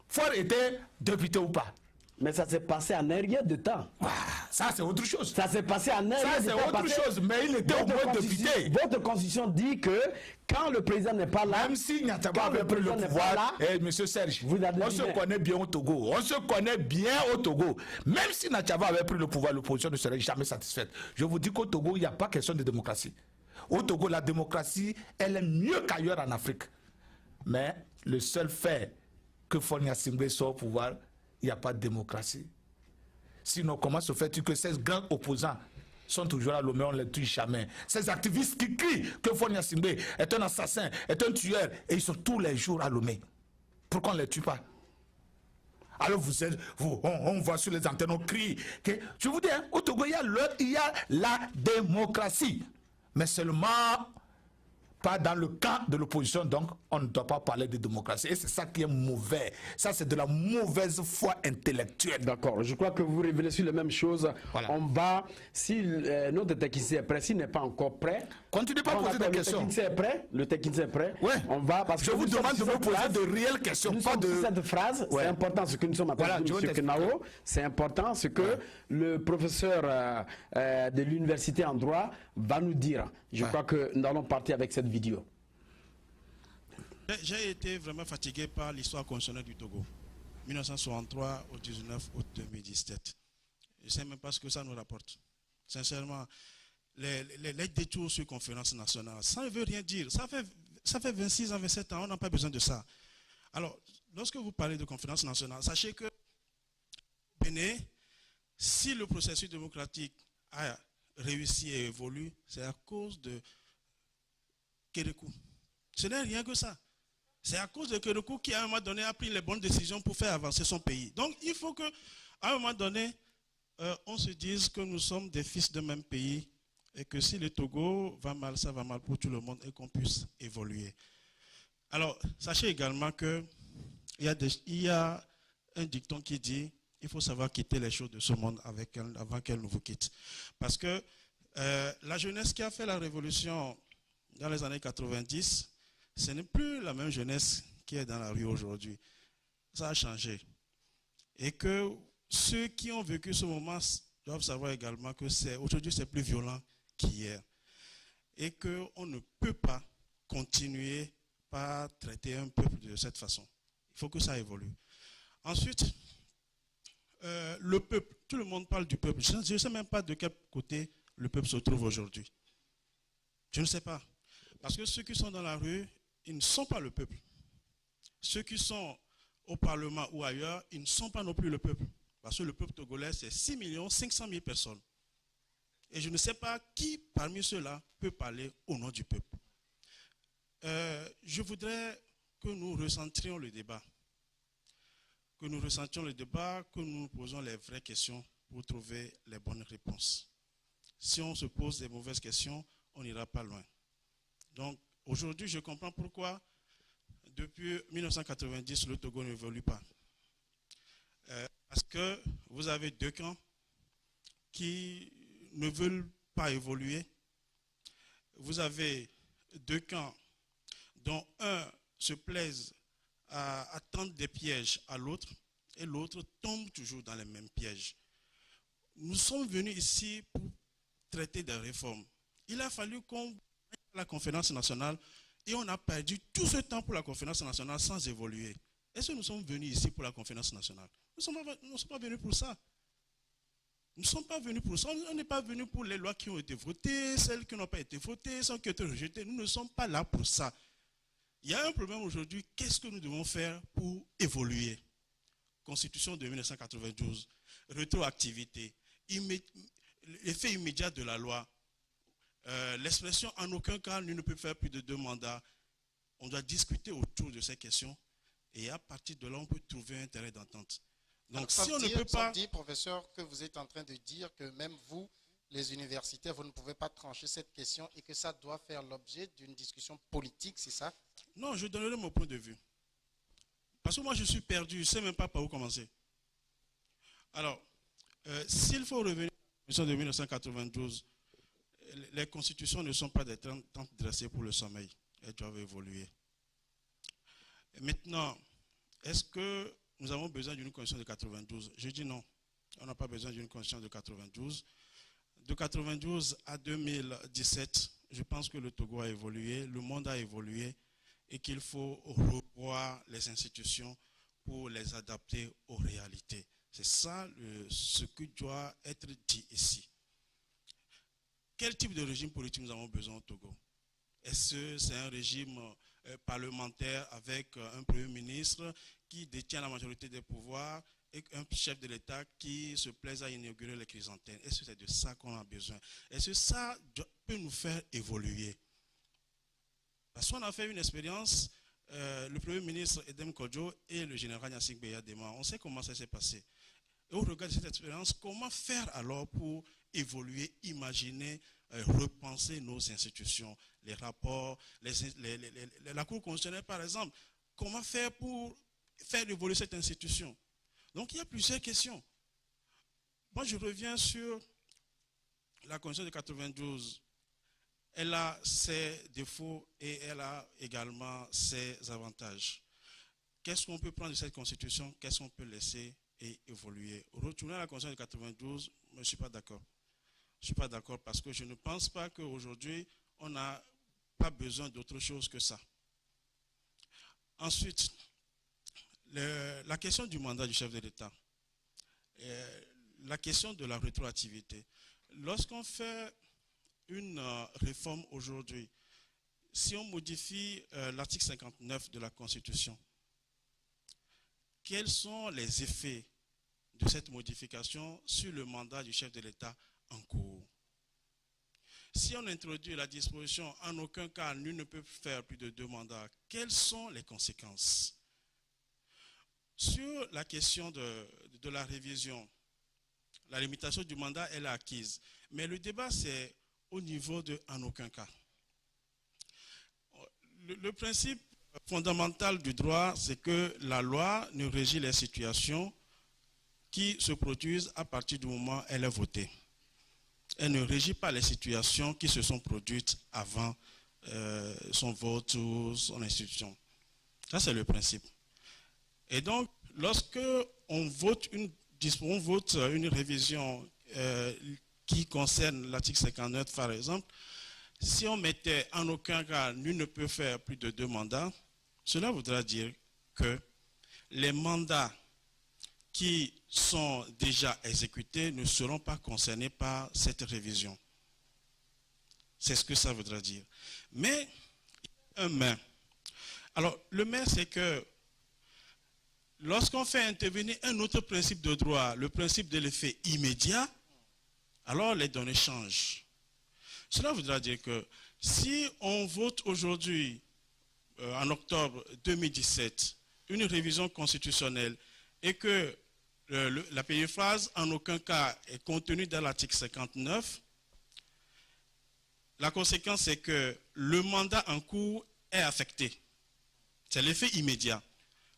Faure était député ou pas? Mais ça s'est passé en rien de temps. Ah, ça, c'est autre chose. Ça s'est passé en rien de temps. Ça, c'est autre chose, mais il était au moins député. Votre constitution dit que quand le président n'est pas là... Même si Nyataba avait pris le pouvoir, monsieur Serge, on se connaît bien au Togo. On se connaît bien au Togo. Même si Nyataba avait pris le pouvoir, l'opposition ne serait jamais satisfaite. Je vous dis qu'au Togo, il n'y a pas question de démocratie. Au Togo, la démocratie, elle est mieux qu'ailleurs en Afrique. Mais le seul fait que Faure Gnassingbé soit au pouvoir, il n'y a pas de démocratie. Sinon, comment se fait-il que ces grands opposants sont toujours à Lomé, on ne les tue jamais? Ces activistes qui crient que Faure Gnassingbé est un assassin, est un tueur, et ils sont tous les jours à Lomé. Pourquoi on ne les tue pas? Alors on voit sur les antennes, on crie. Que, je vous dis, hein, au Togo, il y a la démocratie. Mais seulement pas dans le camp de l'opposition, donc on ne doit pas parler de démocratie. Et c'est ça qui est mauvais. Ça, c'est de la mauvaise foi intellectuelle. D'accord, je crois que vous révélez sur les mêmes choses. Voilà. On va, si notre technicien est prêt, s'il n'est pas encore prêt... Continuez pas à poser des questions. Le technicien est prêt. Ouais. On va, parce je que vous demande de me poser de réelles questions. Nous pas de cette phrase, c'est important ce que nous sommes en train de dire, M. Kenao. C'est important ce que le professeur de l'université en droit va nous dire. Je crois que nous allons partir avec cette vidéo. J'ai été vraiment fatigué par l'histoire constitutionnelle du Togo, 1963 au 19 août 2017. Je ne sais même pas ce que ça nous rapporte. Sincèrement, les détours sur conférence nationale, ça ne veut rien dire. Ça fait 26 ans, 27 ans, on n'a pas besoin de ça. Alors, lorsque vous parlez de conférence nationale, sachez que Bénin, si le processus démocratique a réussi et évolue, c'est à cause de Kérékou. Ce n'est rien que ça. C'est à cause de Kérékou qui, à un moment donné, a pris les bonnes décisions pour faire avancer son pays. Donc, il faut qu'à un moment donné, on se dise que nous sommes des fils d'un même pays et que si le Togo va mal, ça va mal pour tout le monde et qu'on puisse évoluer. Alors, sachez également qu'il y a un dicton qui dit il faut savoir quitter les choses de ce monde avant qu'elles ne vous quittent. Parce que la jeunesse qui a fait la révolution dans les années 90, ce n'est plus la même jeunesse qui est dans la rue aujourd'hui. Ça a changé. Et que ceux qui ont vécu ce moment doivent savoir également que aujourd'hui c'est plus violent qu'hier. Et qu'on ne peut pas continuer par traiter un peuple de cette façon. Il faut que ça évolue. Ensuite, le peuple, tout le monde parle du peuple. Je ne sais même pas de quel côté le peuple se trouve aujourd'hui. Je ne sais pas. Parce que ceux qui sont dans la rue, ils ne sont pas le peuple. Ceux qui sont au Parlement ou ailleurs, ils ne sont pas non plus le peuple. Parce que le peuple togolais, c'est 6 500 000 personnes. Et je ne sais pas qui parmi ceux-là peut parler au nom du peuple. Je voudrais que nous recentrions le débat. Que nous ressentions le débat, que nous nous posons les vraies questions pour trouver les bonnes réponses. Si on se pose des mauvaises questions, on n'ira pas loin. Donc, aujourd'hui, je comprends pourquoi, depuis 1990, le Togo n'évolue pas. Parce que vous avez deux camps qui ne veulent pas évoluer. Vous avez deux camps dont un se plaise à tendre des pièges à l'autre et l'autre tombe toujours dans les mêmes pièges. nous sommes venus ici pour traiter des réformes. Il a fallu qu'on aille à la conférence nationale et on a perdu tout ce temps pour la conférence nationale sans évoluer. Est-ce que nous sommes venus ici pour la conférence nationale? Nous ne sommes pas venus pour ça. Nous ne sommes pas venus pour ça. On n'est pas venus pour les lois qui ont été votées, celles qui n'ont pas été votées, celles qui ont été rejetées. Nous ne sommes pas là pour ça. Il y a un problème aujourd'hui. Qu'est-ce que nous devons faire pour évoluer? Constitution de 1992, rétroactivité, l'effet immédiat de la loi, l'expression en aucun cas nul ne peut faire plus de 2 mandats. On doit discuter autour de ces questions et à partir de là, on peut trouver un terrain d'entente. Donc, si on ne peut pas... Ça dit, professeur, que vous êtes en train de dire que même vous, les universitaires, vous ne pouvez pas trancher cette question et que ça doit faire l'objet d'une discussion politique, c'est ça? Non, je donnerai mon point de vue. Parce que moi, je suis perdu, je ne sais même pas par où commencer. Alors, s'il faut revenir à la Constitution de 1992, les constitutions ne sont pas des tentes dressées pour le sommeil. Elles doivent évoluer. Et maintenant, est-ce que nous avons besoin d'une constitution de 92? Je dis non. On n'a pas besoin d'une constitution de 92. De 92 à 2017, je pense que le Togo a évolué, le monde a évolué et qu'il faut revoir les institutions pour les adapter aux réalités. C'est ça ce qui doit être dit ici. Quel type de régime politique nous avons besoin au Togo? Est-ce que c'est un régime parlementaire avec un Premier ministre qui détient la majorité des pouvoirs et un chef de l'État qui se plaise à inaugurer les chrysanthèmes? Est-ce que c'est de ça qu'on a besoin? Est-ce que ça peut nous faire évoluer? Parce qu'on a fait une expérience, le Premier ministre Edem Kodjo et le général Yassine Beyadema, on sait comment ça s'est passé. Et au regard de cette expérience, comment faire alors pour évoluer, imaginer, repenser nos institutions, les rapports, la Cour constitutionnelle par exemple, comment faire pour faire évoluer cette institution? Donc il y a plusieurs questions. Moi je reviens sur la Constitution de 92. Elle a ses défauts et elle a également ses avantages. Qu'est-ce qu'on peut prendre de cette Constitution? Qu'est-ce qu'on peut laisser et évoluer? Retourner à la Constitution de 92, je ne suis pas d'accord. Je ne suis pas d'accord parce que je ne pense pas qu'aujourd'hui, on n'a pas besoin d'autre chose que ça. Ensuite, la question du mandat du chef de l'État. La question de la rétroactivité. Lorsqu'on fait une réforme aujourd'hui, si on modifie l'article 59 de la Constitution, quels sont les effets de cette modification sur le mandat du chef de l'État en cours? Si on introduit la disposition « en aucun cas, nul ne peut faire plus de 2 mandats », quelles sont les conséquences? Sur la question de la révision, la limitation du mandat, elle est acquise. Mais le débat, c'est au niveau de « en aucun cas ». Le principe fondamental du droit, c'est que la loi ne régit les situations qui se produisent à partir du moment où elle est votée. Elle ne régit pas les situations qui se sont produites avant son vote ou son institution. Ça, c'est le principe. Et donc, lorsque on vote une révision qui concerne l'article 59, par exemple, si on mettait en aucun cas, nul ne peut faire plus de 2 mandats, cela voudra dire que les mandats qui sont déjà exécutés ne seront pas concernés par cette révision. C'est ce que ça voudra dire. Mais, un mais. Alors, le mais, c'est que lorsqu'on fait intervenir un autre principe de droit, le principe de l'effet immédiat, alors les données changent. Cela voudra dire que si on vote aujourd'hui, en octobre 2017, une révision constitutionnelle et que la périphrase en aucun cas est contenue dans l'article 59, la conséquence c'est que le mandat en cours est affecté. C'est l'effet immédiat.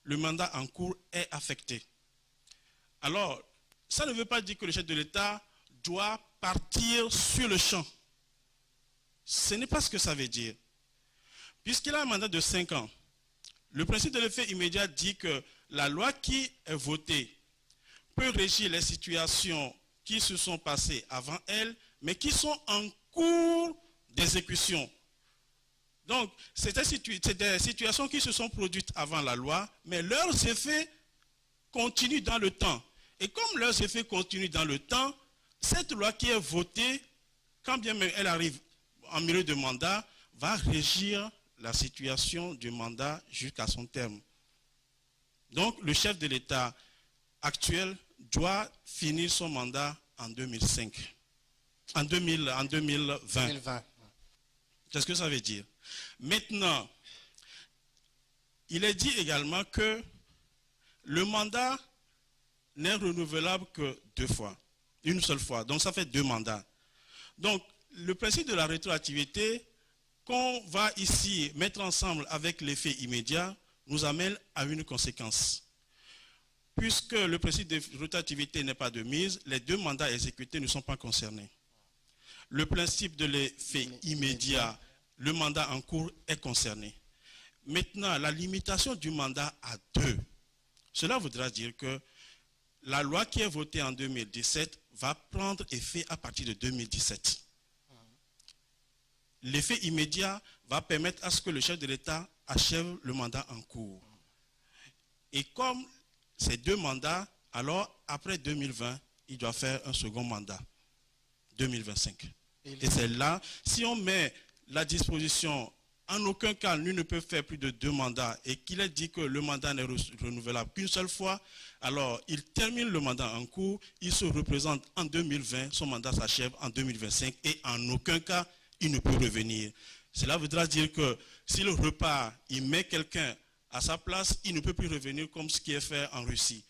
Le mandat en cours est affecté. Alors, ça ne veut pas dire que le chef de l'État doit partir sur le champ. Ce n'est pas ce que ça veut dire. Puisqu'il a un mandat de 5 ans, le principe de l'effet immédiat dit que la loi qui est votée peut régir les situations qui se sont passées avant elle, mais qui sont en cours d'exécution. Donc, c'est des situations qui se sont produites avant la loi, mais leurs effets continuent dans le temps. Et comme leurs effets continuent dans le temps, cette loi qui est votée, quand bien même elle arrive en milieu de mandat, va régir la situation du mandat jusqu'à son terme. Donc, le chef de l'État actuel doit finir son mandat en 2005. En 2020. Qu'est-ce que ça veut dire? Maintenant, il est dit également que le mandat n'est renouvelable que 2 fois, une seule fois. Donc, ça fait 2 mandats. Donc, le principe de la rétroactivité qu'on va ici mettre ensemble avec l'effet immédiat nous amène à une conséquence. Puisque le principe de rétroactivité n'est pas de mise, les 2 mandats exécutés ne sont pas concernés. Le principe de l'effet immédiat, le mandat en cours est concerné. Maintenant, la limitation du mandat à 2, cela voudra dire que la loi qui est votée en 2017 va prendre effet à partir de 2017. L'effet immédiat va permettre à ce que le chef de l'État achève le mandat en cours. Et comme ces 2 mandats, alors après 2020, il doit faire un second mandat, 2025. Et c'est là, si on met la disposition, en aucun cas, nul ne peut faire plus de 2 mandats et qu'il est dit que le mandat n'est renouvelable qu'une seule fois, alors il termine le mandat en cours, il se représente en 2020, son mandat s'achève en 2025 et en aucun cas, il ne peut revenir. Cela voudra dire que s'il repart, il met quelqu'un à sa place, il ne peut plus revenir comme ce qui est fait en Russie.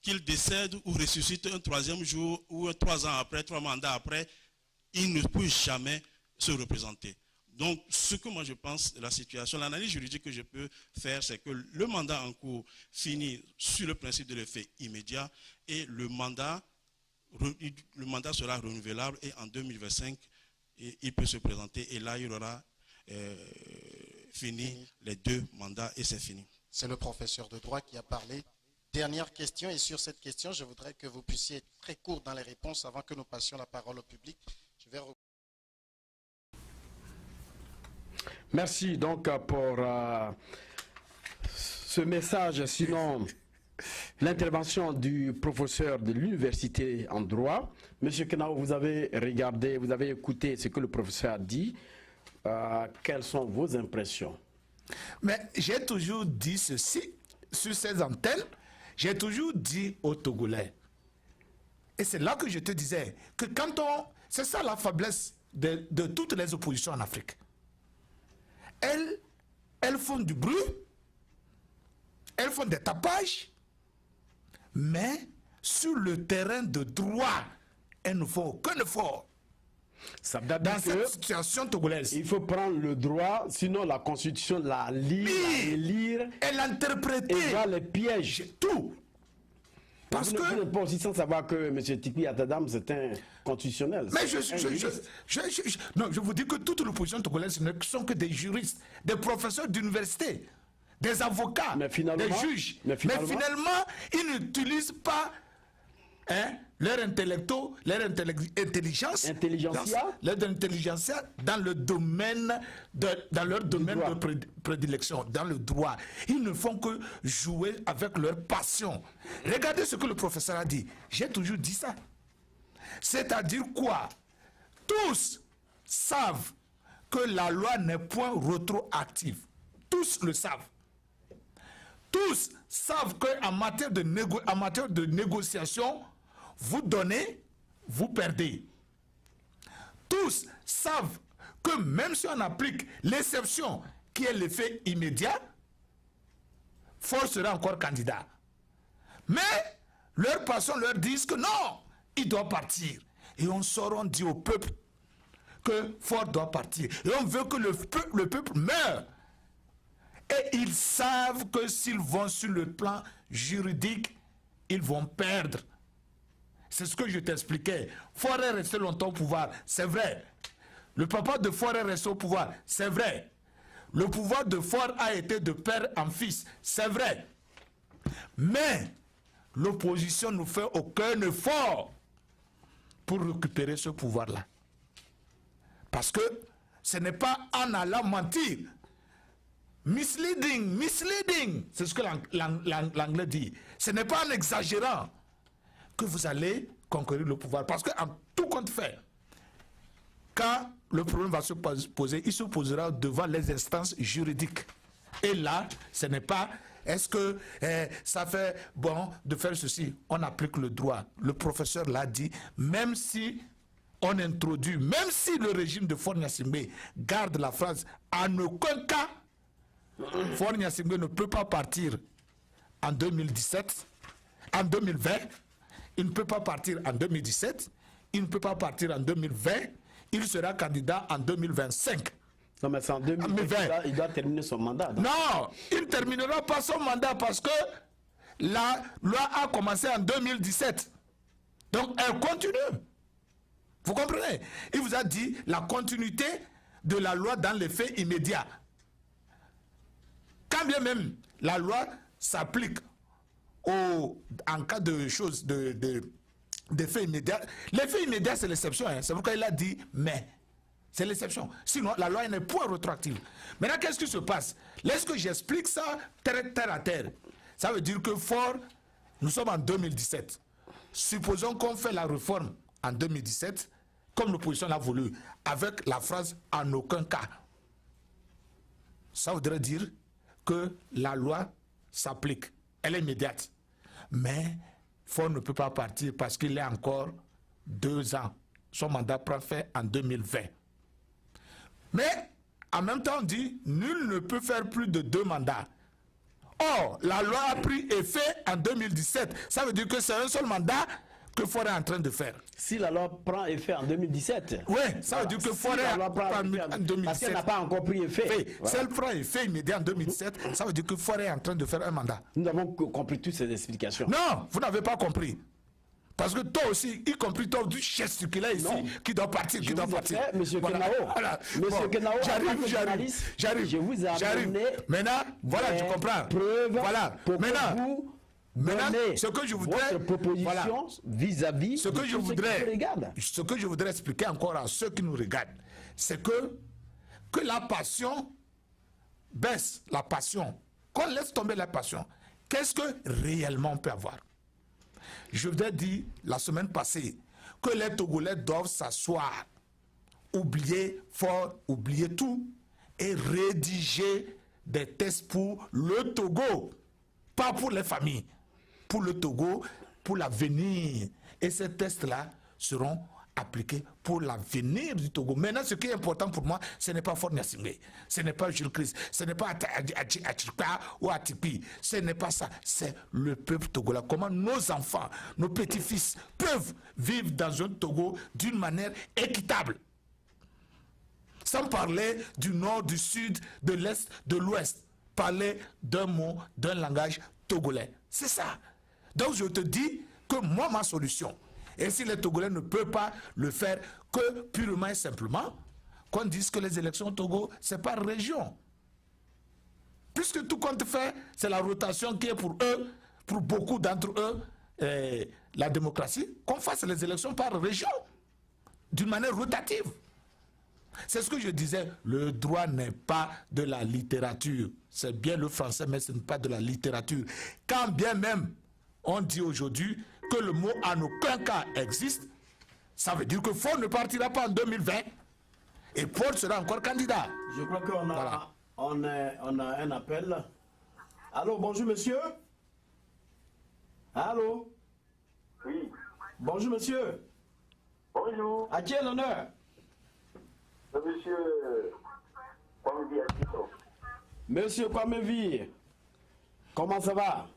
Qu'il décède ou ressuscite un 3e jour ou 3 ans après, 3 mandats après, il ne peut jamais se représenter. Donc, ce que moi je pense de la situation, l'analyse juridique que je peux faire, c'est que le mandat en cours finit sur le principe de l'effet immédiat et le mandat sera renouvelable et en 2025, il peut se présenter et là, il aura fini les 2 mandats et c'est fini. C'est le professeur de droit qui a parlé. Dernière question, et sur cette question, je voudrais que vous puissiez être très court dans les réponses avant que nous passions la parole au public. Merci donc pour ce message. Sinon, l'intervention du professeur de l'université en droit. Monsieur Kenao, vous avez regardé, vous avez écouté ce que le professeur a dit. Quelles sont vos impressions? Mais j'ai toujours dit ceci, sur ces antennes, j'ai toujours dit aux Togolais, et c'est là que je te disais, que quand on... C'est ça la faiblesse de toutes les oppositions en Afrique. Elles font du bruit, elles font des tapages, mais sur le terrain de droit, elles ne font aucun effort. Ça veut dire dans cette situation togolaise. Il faut prendre le droit, sinon la constitution, la lire, et l'interpréter. Et voir les pièges. Tout. Parce vous n'êtes pas aussi sans savoir que M. Tikwi Atadam, c'est un constitutionnel. Mais je vous dis que toute l'opposition togolaise ne sont que des juristes, des professeurs d'université, des avocats, des juges. Mais finalement, ils n'utilisent pas leur intelligence dans le domaine dans leur domaine de prédilection, dans le droit. Ils ne font que jouer avec leur passion. Regardez ce que le professeur a dit. J'ai toujours dit ça. C'est-à-dire quoi? Tous savent que la loi n'est point rétroactive. Tous le savent. Tous savent qu'en matière de négociation, vous donnez, vous perdez. Tous savent que même si on applique l'exception qui est l'effet immédiat, Ford sera encore candidat. Mais leur passion leur dit que non, il doit partir. Et on sort, on dit au peuple que Ford doit partir. Et on veut que le peuple meure. Et ils savent que s'ils vont sur le plan juridique, ils vont perdre. C'est ce que je t'expliquais. Ford est resté longtemps au pouvoir, c'est vrai. Le papa de Ford est resté au pouvoir, c'est vrai. Le pouvoir de Ford a été de père en fils, c'est vrai. Mais l'opposition ne fait aucun effort pour récupérer ce pouvoir-là. Parce que ce n'est pas en allant mentir. Misleading, c'est ce que l'anglais dit. Ce n'est pas en exagérant que vous allez conquérir le pouvoir. Parce qu'en tout compte fait, quand le problème va se poser, il se posera devant les instances juridiques. Et là, ce n'est pas, est-ce que ça fait bon de faire ceci? On applique le droit. Le professeur l'a dit, même si on introduit, même si le régime de Faure Gnassingbé garde la phrase, en aucun cas, Faure Gnassingbé ne peut pas partir en 2017, en 2020, il ne peut pas partir en 2017, il ne peut pas partir en 2020, il sera candidat en 2025. Non, mais c'est en 2020. Il doit terminer son mandat. Donc. Non, il ne terminera pas son mandat parce que la loi a commencé en 2017. Donc, elle continue. Vous comprenez? Il vous a dit la continuité de la loi dans les faits immédiats. Quand bien même la loi s'applique en cas de choses, de faits immédiats, les faits immédiats, c'est l'exception. Hein. C'est pourquoi il a dit mais. C'est l'exception. Sinon, la loi n'est point rétroactive. Maintenant, qu'est-ce qui se passe? Lorsque j'explique ça terre à terre, ça veut dire que Faure, nous sommes en 2017. Supposons qu'on fait la réforme en 2017, comme l'opposition l'a voulu, avec la phrase « en aucun cas ». Ça voudrait dire que la loi s'applique. Elle est immédiate. Mais Faure ne peut pas partir parce qu'il a encore 2 ans. Son mandat prend fin en 2020. Mais en même temps, on dit nul ne peut faire plus de 2 mandats. Or, la loi a pris effet en 2017. Ça veut dire que c'est un seul mandat que Faure est en train de faire. Si la loi prend effet en 2017. Oui, ça veut dire que Faure est en 2017. Parce qu'elle n'a pas encore pris effet. Si elle prend effet immédiat en 2017, ça veut dire que Faure est en train de faire un mandat. Nous avons compris toutes ces explications. Non, vous n'avez pas compris. Parce que toi aussi, y compris toi, du chef circulaire ici, qui doit partir, qui doit partir. Monsieur Kenao, voilà. Monsieur Kenao, j'arrive. Je vous ai amené maintenant, voilà, tu comprends. Preuves voilà. Pour maintenant, ce que je voudrais, votre proposition vis-à-vis ce que je voudrais expliquer encore à ceux qui nous regardent, c'est que la passion baisse, la passion, qu'on laisse tomber la passion. Qu'est-ce que réellement on peut avoir? Je vous ai dit la semaine passée que les Togolais doivent s'asseoir, oublier Faure, oublier tout et rédiger des tests pour le Togo, pas pour les familles, pour le Togo, pour l'avenir. Et ces tests-là seront appliqués pour l'avenir du Togo. Maintenant, ce qui est important pour moi, ce n'est pas Faure Gnassingbé, ce n'est pas Jules Christ, ce n'est pas Atikpa ou Atipi, ce n'est pas ça, c'est le peuple togolais. Comment nos enfants, nos petits-fils peuvent vivre dans un Togo d'une manière équitable. Sans parler du nord, du sud, de l'est, de l'ouest. Parler d'un mot, d'un langage togolais. C'est ça. Donc je te dis que moi, ma solution, et si les Togolais ne peuvent pas le faire que purement et simplement, qu'on dise que les élections au Togo, c'est par région. Puisque tout compte fait, c'est la rotation qui est pour eux, pour beaucoup d'entre eux, la démocratie, qu'on fasse les élections par région, d'une manière rotative. C'est ce que je disais, le droit n'est pas de la littérature. C'est bien le français, mais ce n'est pas de la littérature. Quand bien même, on dit aujourd'hui que le mot en aucun cas existe, ça veut dire que Faure ne partira pas en 2020 et Paul sera encore candidat. Je crois qu'on a, on a un appel. Allô, bonjour monsieur. Allô. Oui. Bonjour monsieur. Bonjour. À qui est l'honneur? Monsieur Kwamevi Atito. Monsieur Kwamevi, comment ça va?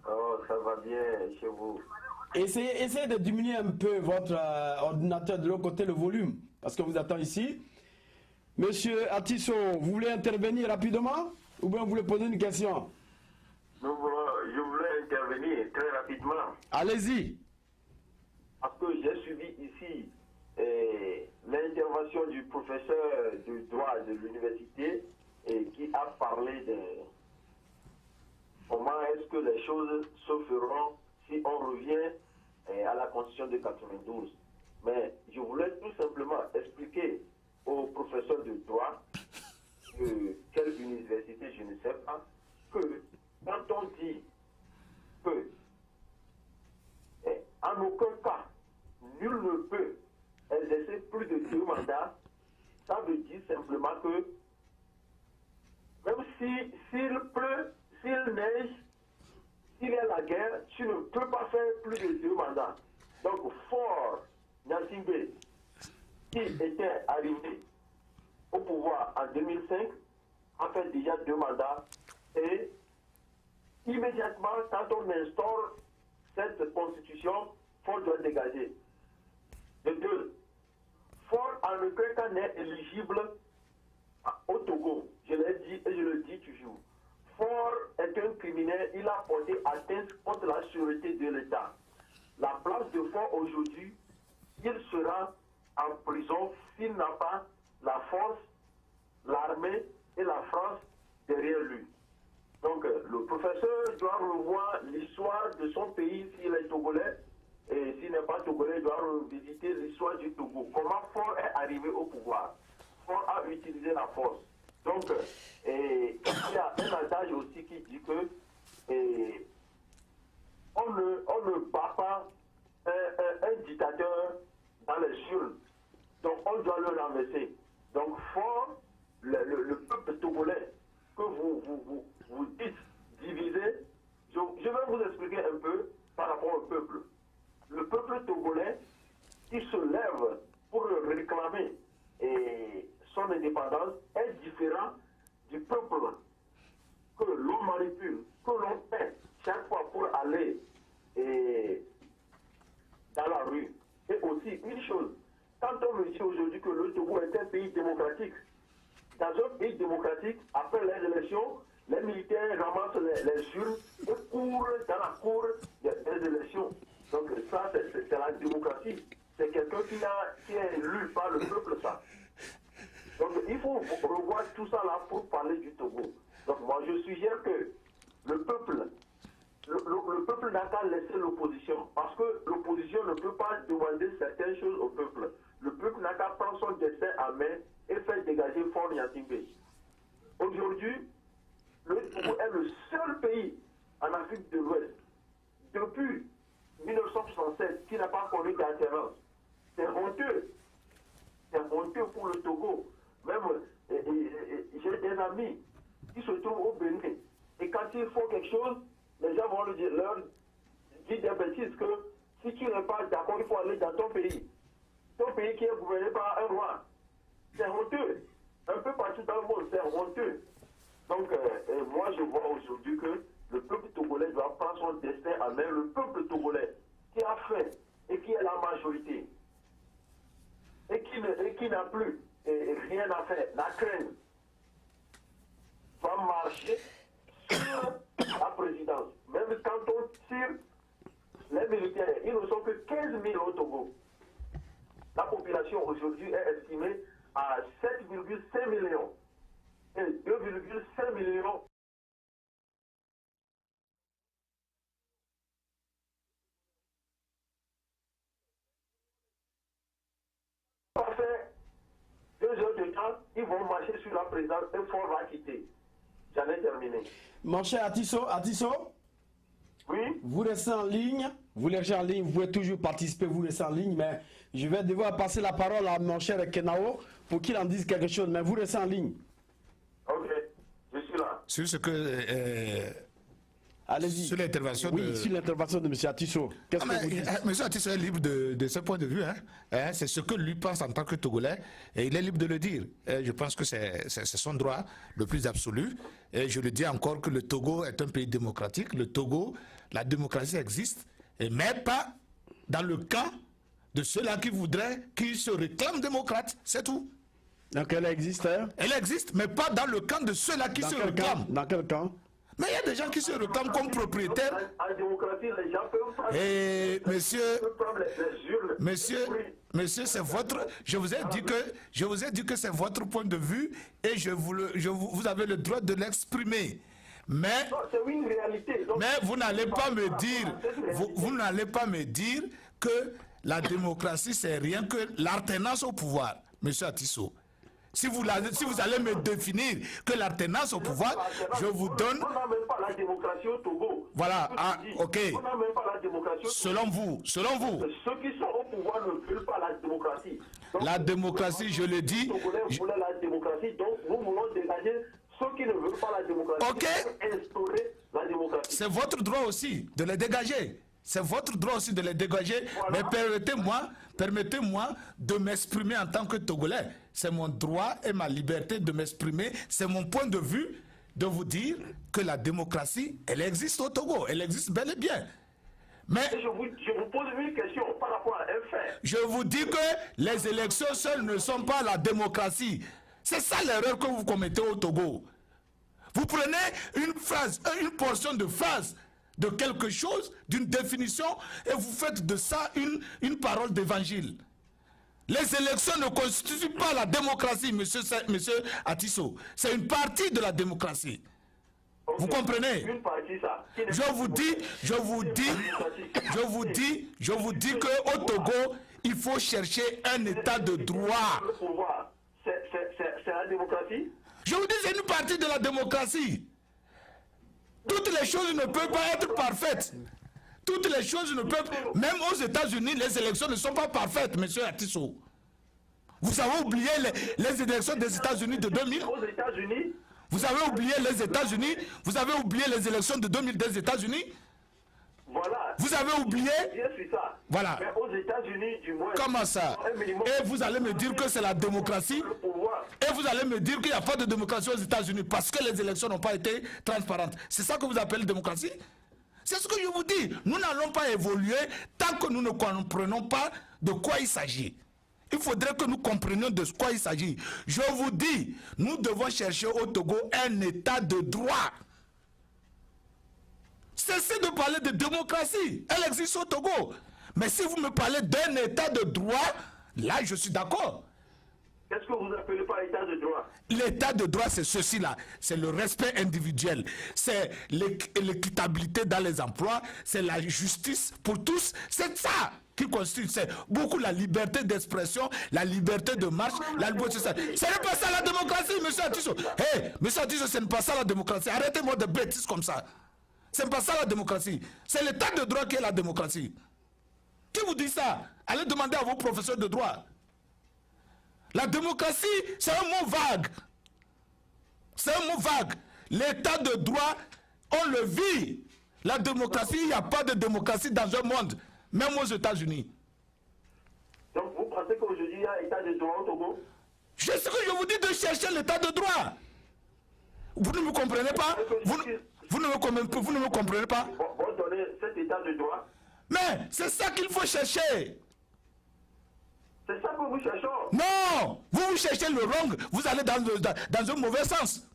Oh, ça va bien chez vous. Essayez de diminuer un peu votre ordinateur de l'autre côté, le volume, parce que vous attendez ici. Monsieur Atisso, vous voulez intervenir rapidement ou bien vous voulez poser une question? Je voulais intervenir très rapidement. Allez-y. Parce que j'ai suivi ici l'intervention du professeur de droit de l'université qui a parlé de comment est-ce que les choses se feront si on revient à la Constitution de 92. Mais je voulais tout simplement expliquer aux professeurs de droit de quelle université, je ne sais pas, que quand on dit que en aucun cas, nul ne peut exercer plus de 2 mandats, ça veut dire simplement que même s'il pleut, s'il neige, s'il y a la guerre, tu ne peux pas faire plus de 2 mandats. Donc, Faure Gnassingbé, qui était arrivé au pouvoir en 2005, a fait déjà 2 mandats et immédiatement, quand on instaure cette constitution, Faure doit dégager. De 2, Faure en aucun cas n'est éligible au Togo. Je l'ai dit et je le dis toujours. Faure est un criminel, il a porté atteinte contre la sûreté de l'État. La place de Faure aujourd'hui, il sera en prison s'il n'a pas la force, l'armée et la France derrière lui. Donc le professeur doit revoir l'histoire de son pays s'il est togolais, et s'il n'est pas togolais, il doit revisiter l'histoire du Togo. Comment Faure est arrivé au pouvoir? Faure a utilisé la force. Donc, il y a un adage aussi qui dit que on ne bat pas un dictateur dans les urnes. Donc, on doit le renverser. Donc, Faure, le peuple togolais que vous dites divisé, je vais vous expliquer un peu par rapport au peuple. Le peuple togolais qui se lève pour réclamer son indépendance est différent du peuple que l'on manipule, que l'on paie chaque fois pour aller dans la rue. Et aussi, une chose, quand on me dit aujourd'hui que le Togo est un pays démocratique, dans un pays démocratique, après les élections, les militaires ramassent les urnes et courent dans la cour des élections. Donc ça, c'est la démocratie. C'est quelqu'un qui est élu par le peuple, ça. Donc il faut revoir tout ça là pour parler du Togo. Donc moi je suggère que le peuple n'a qu'à laisser l'opposition. Parce que l'opposition ne peut pas demander certaines choses au peuple. Le peuple n'a qu'à prendre son destin en main et faire dégager Faure Gnassingbé. Aujourd'hui, le Togo est le seul pays en Afrique de l'Ouest, depuis 1967, qui n'a pas connu d'alternance. C'est honteux. C'est honteux pour le Togo. Même, j'ai des amis qui se trouvent au Bénin. Et quand ils font quelque chose, les gens vont leur dire des bêtises que si tu n'es pas d'accord, il faut aller dans ton pays. Ton pays qui est gouverné par un roi. C'est honteux. Un peu partout dans le monde, c'est honteux. Donc, moi, je vois aujourd'hui que le peuple togolais doit prendre son destin en main. Le peuple togolais qui a fait et qui est la majorité et qui n'a plus rien à faire, n'a crainte, va marcher sur la présidence. Même quand on tire les militaires, ils ne sont que 15 000 au Togo. La population aujourd'hui est estimée à 7,5 millions. Et 2,5 millions pas fait 2 heures de temps, ils vont marcher sur la présidence et Faure va quitter. J'en ai terminé. Mon cher Atisso, Oui. vous restez en ligne, vous pouvez toujours participer, vous restez en ligne, mais je vais devoir passer la parole à mon cher Kenao pour qu'il en dise quelque chose, mais vous restez en ligne. Ok, je suis là. Sur ce que... Allez-y. Sur l'intervention de... sur l'intervention de M. Atisso. Qu'est-ce que vous dites? M. Atisso est libre de ce point de vue. C'est ce que lui pense en tant que Togolais et il est libre de le dire. Je pense que c'est son droit le plus absolu. Et je le dis encore que le Togo est un pays démocratique. Le Togo, la démocratie existe, mais pas dans le camp de ceux-là qui se réclament démocrates. C'est tout. Donc elle existe, hein? Elle existe, mais pas dans le camp de ceux-là qui se réclament. Dans quel camp? Mais il y a des gens qui se réclament comme propriétaires. En démocratie, les gens peuvent prendre. Et monsieur, c'est votre. Je vous ai dit que c'est votre point de vue et vous avez le droit de l'exprimer. Mais, c'est une réalité. Donc, mais vous n'allez pas me dire, vous n'allez pas me dire que la démocratie, c'est rien que l'alternance au pouvoir, M. Atisso. Si vous allez me définir que l'alternance au pouvoir, je vous donne... On n'a même pas la démocratie au Togo. Voilà, ok. On n'a même pas la démocratie au Togo. Selon vous. Ceux qui sont au pouvoir ne veulent pas la démocratie. Donc, la démocratie, je le dis... Les Togolais voulaient la démocratie, donc nous voulons dégager ceux qui ne veulent pas la démocratie. Ok. Instaurer la démocratie. C'est votre droit aussi de les dégager. C'est votre droit aussi de les dégager. Voilà. Mais permettez-moi de m'exprimer en tant que Togolais. C'est mon droit et ma liberté de m'exprimer. C'est mon point de vue de vous dire que la démocratie, elle existe au Togo. Elle existe bel et bien. Mais je vous pose une question par rapport à un fait. Je vous dis que les élections seules ne sont pas la démocratie. C'est ça l'erreur que vous commettez au Togo. Vous prenez une phrase, une portion de phrase de quelque chose, d'une définition, et vous faites de ça une parole d'évangile. Les élections ne constituent pas la démocratie, monsieur Atisso. C'est une partie de la démocratie. Okay. Vous comprenez? Une partie, ça. Je vous dis qu'au Togo, il faut chercher un état de droit. C'est la démocratie? Je vous dis, c'est une partie de la démocratie. Toutes les choses ne peuvent pas être parfaites. Toutes les choses ne peuvent... Même aux États-Unis, les élections ne sont pas parfaites, monsieur Atisso. Vous avez oublié les élections des États-Unis de 2000? Aux États-Unis? Vous avez oublié les États-Unis? Vous avez oublié les élections de 2000 des États-Unis? Voilà. Vous avez oublié? Ça. Voilà. Mais aux États-Unis, du moins... Comment ça? Et vous allez me dire que c'est la démocratie? Et vous allez me dire qu'il n'y a pas de démocratie aux États-Unis parce que les élections n'ont pas été transparentes. C'est ça que vous appelez démocratie? C'est ce que je vous dis. Nous n'allons pas évoluer tant que nous ne comprenons pas de quoi il s'agit. Il faudrait que nous comprenions de quoi il s'agit. Je vous dis, nous devons chercher au Togo un état de droit. Cessez de parler de démocratie. Elle existe au Togo. Mais si vous me parlez d'un état de droit, là je suis d'accord. Qu'est-ce que vous appelez par état de droit? L'état de droit, c'est ceci-là. C'est le respect individuel. C'est l'équitabilité dans les emplois. C'est la justice pour tous. C'est ça qui constitue. C'est beaucoup la liberté d'expression, la liberté de marche, la liberté de ça. Ce n'est pas ça la démocratie, monsieur Atisso. Hey, monsieur Atisso, ce n'est pas ça la démocratie. Arrêtez-moi de bêtises comme ça. Ce n'est pas ça la démocratie. C'est l'état de droit qui est la démocratie. Qui vous dit ça? Allez demander à vos professeurs de droit. La démocratie, c'est un mot vague. C'est un mot vague. L'état de droit, on le vit. La démocratie, il n'y a pas de démocratie dans un monde, même aux États-Unis. Donc vous pensez qu'aujourd'hui, il y a un état de droit au Togo? C'est ce que je vous dis de chercher l'état de droit. Vous ne me comprenez pas? Vous ne me comprenez pas? Vous donnez cet état de droit? Mais c'est ça qu'il faut chercher. C'est ça que vous cherchez? Non! Vous cherchez le wrong, vous allez dans un mauvais sens.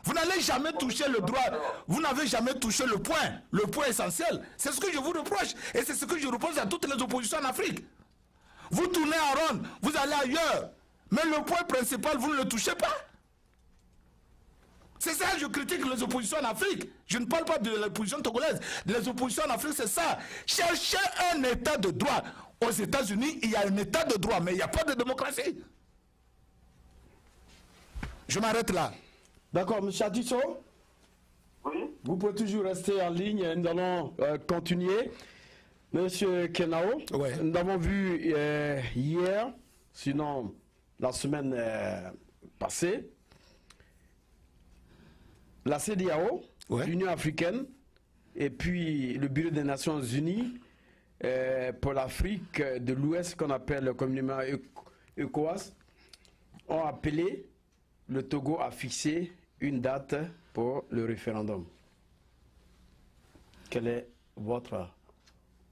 Vous n'allez jamais toucher le droit. Vous n'avez jamais touché le point essentiel. C'est ce que je vous reproche. Et c'est ce que je reproche à toutes les oppositions en Afrique. Vous tournez en rond, vous allez ailleurs. Mais le point principal, vous ne le touchez pas. C'est ça que je critique les oppositions en Afrique. Je ne parle pas de l'opposition togolaise. Les oppositions en Afrique, c'est ça. Cherchez un état de droit. Aux États-Unis, il y a un état de droit, mais il n'y a pas de démocratie. Je m'arrête là. D'accord, M. Atisso? Oui. Vous pouvez toujours rester en ligne. Nous allons continuer. Monsieur Kenao, ouais. Nous avons vu hier, sinon la semaine passée, la CEDEAO, ouais. l'Union africaine, et puis le Bureau des Nations Unies pour l'Afrique de l'Ouest, qu'on appelle communément ECOWAS, ont appelé le Togo à fixer une date pour le référendum. Quelle est votre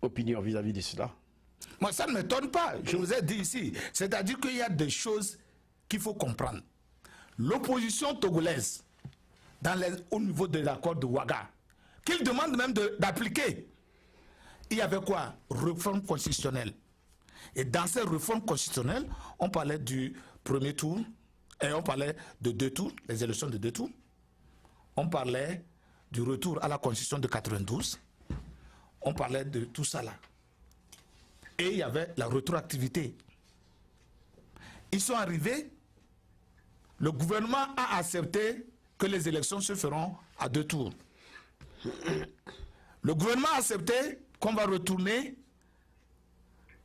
opinion vis-à-vis de cela? Moi, ça ne m'étonne pas. Je vous ai dit ici. C'est-à-dire qu'il y a des choses qu'il faut comprendre. L'opposition togolaise, au niveau de l'accord de Ouaga, qu'il demande même d'appliquer, il y avait quoi? Réforme constitutionnelle. Et dans ces réformes constitutionnelles, on parlait du premier tour, et on parlait de 2 tours, les élections de 2 tours. on parlait du retour à la Constitution de 92, on parlait de tout ça là. Et il y avait la rétroactivité. Ils sont arrivés, le gouvernement a accepté que les élections se feront à 2 tours. Le gouvernement a accepté qu'on va retourner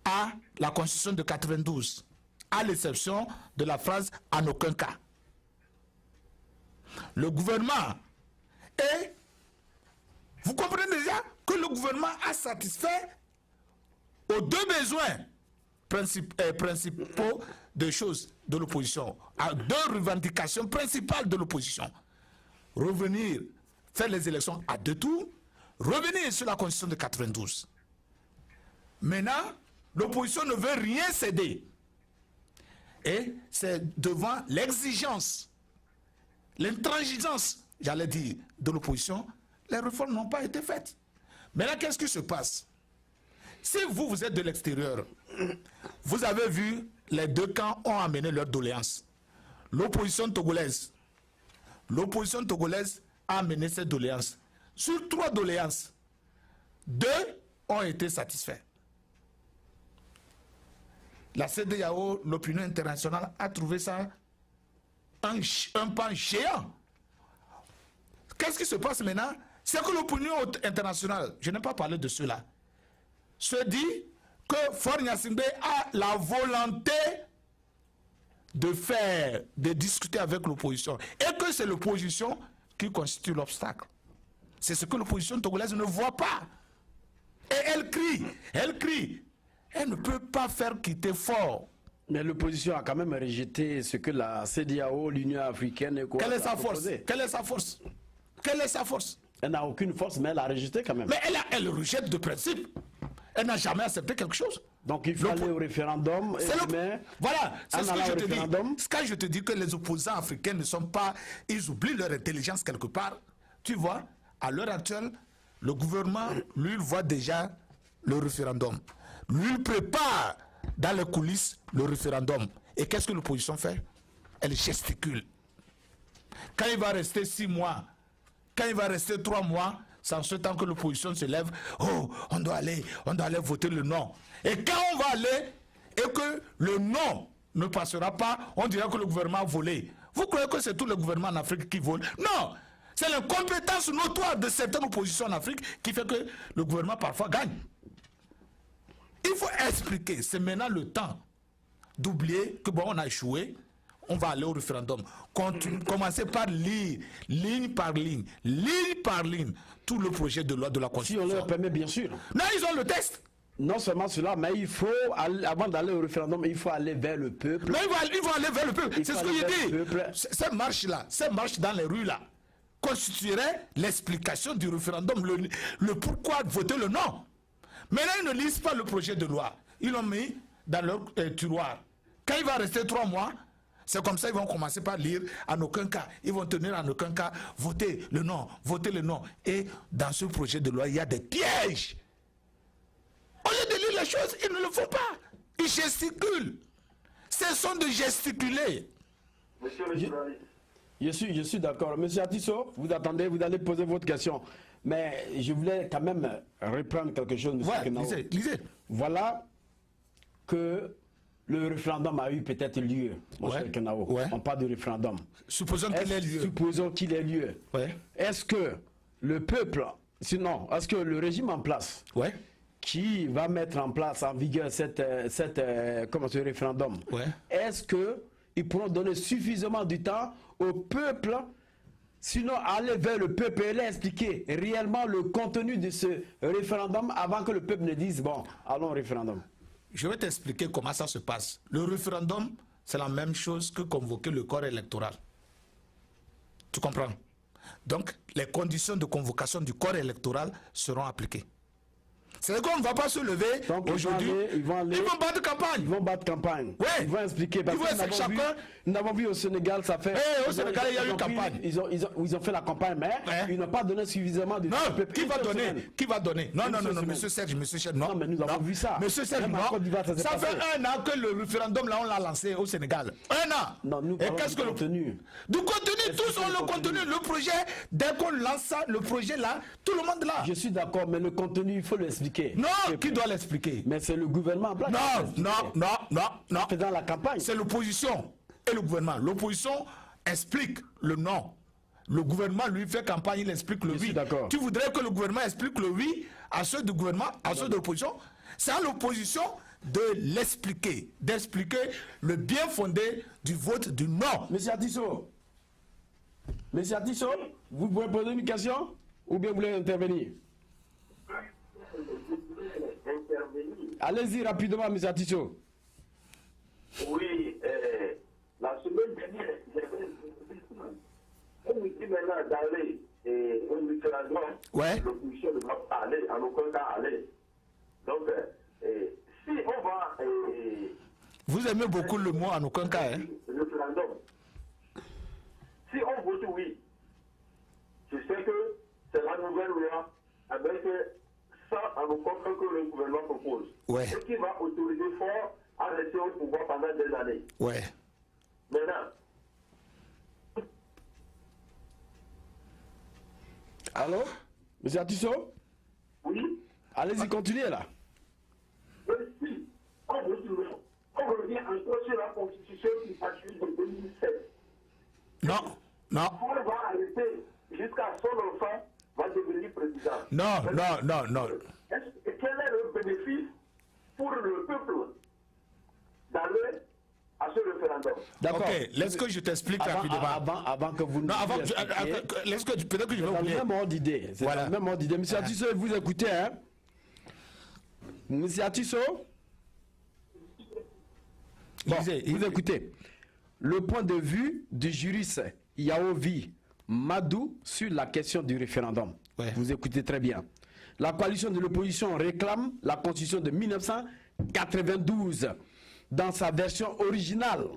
à la Constitution de 92, à l'exception de la phrase « en aucun cas ». Le gouvernement, et vous comprenez déjà que le gouvernement a satisfait aux 2 besoins principaux de choses de l'opposition, à 2 revendications principales de l'opposition. Revenir, faire les élections à 2 tours, revenir sur la Constitution de 92. Maintenant, l'opposition ne veut rien céder. Et c'est devant l'exigence, l'intransigeance, j'allais dire, de l'opposition, les réformes n'ont pas été faites. Maintenant, qu'est-ce qui se passe? Si vous êtes de l'extérieur, vous avez vu les 2 camps ont amené leurs doléances. L'opposition togolaise a amené ses doléances. Sur 3 doléances, 2 ont été satisfaits. La CEDEAO, l'opinion internationale, a trouvé ça un pas géant. Qu'est-ce qui se passe maintenant? C'est que l'opinion internationale, je n'ai pas parlé de cela, se dit que Faure Gnassingbé a la volonté de discuter avec l'opposition et que c'est l'opposition qui constitue l'obstacle. C'est ce que l'opposition togolaise ne voit pas. Et elle crie. Elle ne peut pas faire quitter Faure. Mais l'opposition a quand même rejeté ce que la CEDEAO, l'Union africaine et quoi. Quelle est sa force? Quelle est sa force? Quelle est sa force? Elle n'a aucune force, mais elle a rejeté quand même. Mais elle rejette de principe. Elle n'a jamais accepté quelque chose. Donc il faut aller au référendum. Voilà, c'est ce que je te dis. C'est quand je te dis que les opposants africains ne sont pas... Ils oublient leur intelligence quelque part. Tu vois, à l'heure actuelle, le gouvernement, lui, il voit déjà le référendum. Lui, il prépare dans les coulisses le référendum. Et qu'est-ce que l'opposition fait? Elle gesticule. Quand il va rester 6 mois, quand il va rester 3 mois, sans ce temps que l'opposition se lève, oh, on doit aller voter le non. Et quand on va aller et que le non ne passera pas, on dira que le gouvernement a volé. Vous croyez que c'est tout le gouvernement en Afrique qui vole? Non! C'est l'incompétence notoire de certaines oppositions en Afrique qui fait que le gouvernement parfois gagne. Il faut expliquer, c'est maintenant le temps d'oublier que bon, on a échoué, on va aller au référendum. Commencez par lire, ligne par ligne, tout le projet de loi de la Constitution. Si on leur permet, bien sûr. Non, ils ont le texte. Non seulement cela, mais il faut, avant d'aller au référendum, il faut aller vers le peuple. Mais ils vont aller vers le peuple. C'est ce que je dis. Cette marche-là, cette marche dans les rues-là, constituerait l'explication du référendum, le pourquoi voter le non. Maintenant, ils ne lisent pas le projet de loi. Ils l'ont mis dans leur tiroir. Quand il va rester 3 mois, c'est comme ça ils vont commencer par lire en aucun cas. Ils vont tenir en aucun cas, voter le non, voter le non. Et dans ce projet de loi, il y a des pièges. Au lieu de lire les choses, ils ne le font pas. Ils gesticulent. Cessons de gesticuler. Monsieur le journaliste. Je suis d'accord. Monsieur Atisso, vous attendez, vous allez poser votre question. Mais je voulais quand même reprendre quelque chose, monsieur Kenao. Lisez. Voilà que le référendum a eu peut-être lieu, monsieur Kenao. On parle de référendum. Supposons qu'il ait lieu. Supposons qu'il ait lieu. Est-ce que le peuple, sinon, est-ce que le régime en place, qui va mettre en place, en vigueur ce référendum, est-ce qu'ils pourront donner suffisamment du temps au peuple? Sinon, aller vers le peuple et leur expliquer réellement le contenu de ce référendum avant que le peuple ne dise, bon, allons au référendum. Je vais t'expliquer comment ça se passe. Le référendum, c'est la même chose que convoquer le corps électoral. Tu comprends? Donc, les conditions de convocation du corps électoral seront appliquées. C'est qu'on ne va pas se lever aujourd'hui. Ils vont battre campagne. Ils vont battre campagne. Ouais. Ils vont expliquer. Parce que nous avons vu au Sénégal, ça fait. Au Sénégal, il y a eu campagne. Ils ont fait la campagne, mais ils n'ont pas donné suffisamment de. Non, qui va donner? Qui va donner? Non, monsieur Serge, non. Mais nous avons vu ça. Monsieur Serge, non. Ça fait 1 an que le référendum, là, on l'a lancé au Sénégal. 1 an. Non, nous et qu'est-ce que le contenu? Du contenu, tous ont le contenu. Le projet, dès qu'on lance ça, le projet là, tout le monde là. Je suis d'accord, mais le contenu, il faut l'expliquer. Non, qui doit l'expliquer? Mais c'est le gouvernement en place. Non. Faisant la campagne. C'est l'opposition et le gouvernement. L'opposition explique le non. Le gouvernement, lui, fait campagne, il explique le oui. Tu voudrais que le gouvernement explique le oui à ceux du gouvernement, à ceux de l'opposition? C'est à l'opposition de l'expliquer, d'expliquer le bien fondé du vote du non. Monsieur Atisso, vous pouvez poser une question ou bien vous voulez intervenir? Allez-y rapidement, monsieur Atisso. Oui, la semaine dernière, on nous dit maintenant d'aller au référendum. Ouais. L'opposition ne va pas aller, en aucun cas aller. Donc, si on va. Vous aimez beaucoup le mot en aucun cas, hein? Le référendum. Si on vote oui, je sais que c'est la nouvelle loi avec ça en aucun cas que le gouvernement propose. Ouais. Et qui va autoriser fort à rester au pouvoir pendant des années. Ouais. Maintenant. Allô? Monsieur Atisso? Oui. Allez-y, continuez là. Oui. On revient encore sur la constitution qui s'achève de 2007. Non. On va arrêter jusqu'à son enfant va devenir président. Non. Quel est le bénéfice pour le peuple d'aller à ce référendum? D'accord. Ok, laisse que je t'explique rapidement. Avant que vous nous laisse que peut-être que je vais oublier. C'est le même ordre d'idée. Voilà. Le même ordre d'idée. Monsieur Atisso, vous écoutez, hein? Monsieur Atisso? Bon, vous écoutez. Le point de vue du juriste Yaovi Madou sur la question du référendum. Ouais. Vous écoutez très bien. La coalition de l'opposition réclame la constitution de 1992 dans sa version originale.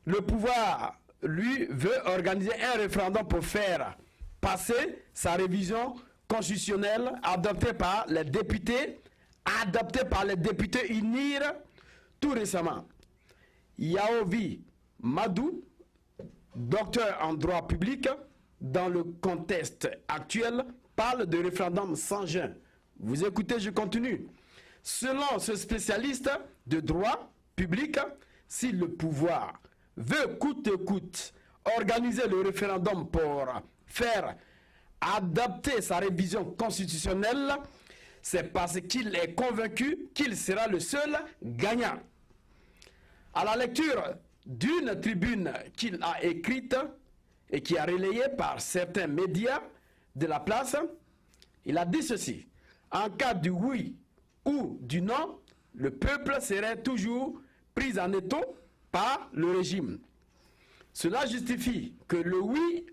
Le pouvoir, lui, veut organiser un référendum pour faire passer sa révision constitutionnelle adoptée par les députés UNIR tout récemment. Yaovi Madou, docteur en droit public, dans le contexte actuel, parle de référendum sans gêne. Vous écoutez, je continue. Selon ce spécialiste de droit public, si le pouvoir veut coûte que coûte organiser le référendum pour faire adapter sa révision constitutionnelle, c'est parce qu'il est convaincu qu'il sera le seul gagnant. À la lecture d'une tribune qu'il a écrite et qui a relayée par certains médias de la place, il a dit ceci: en cas du oui ou du non, le peuple serait toujours pris en étau par le régime. Cela justifie que le oui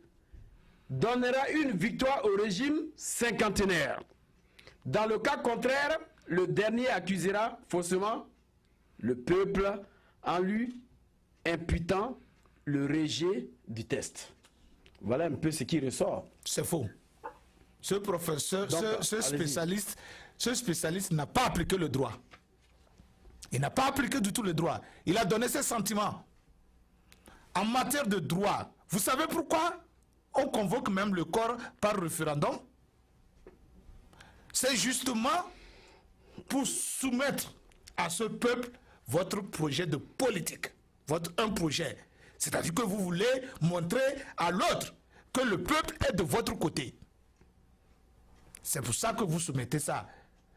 donnera une victoire au régime cinquantenaire. Dans le cas contraire, le dernier accusera faussement le peuple en lui imputant le rejet du test. Voilà un peu ce qui ressort. C'est faux. Ce professeur, donc, ce spécialiste n'a pas appliqué le droit. Il n'a pas appliqué du tout le droit. Il a donné ses sentiments. En matière de droit, vous savez pourquoi on convoque même le corps par référendum? C'est justement pour soumettre à ce peuple votre projet de politique, un projet. C'est-à-dire que vous voulez montrer à l'autre que le peuple est de votre côté. C'est pour ça que vous soumettez ça.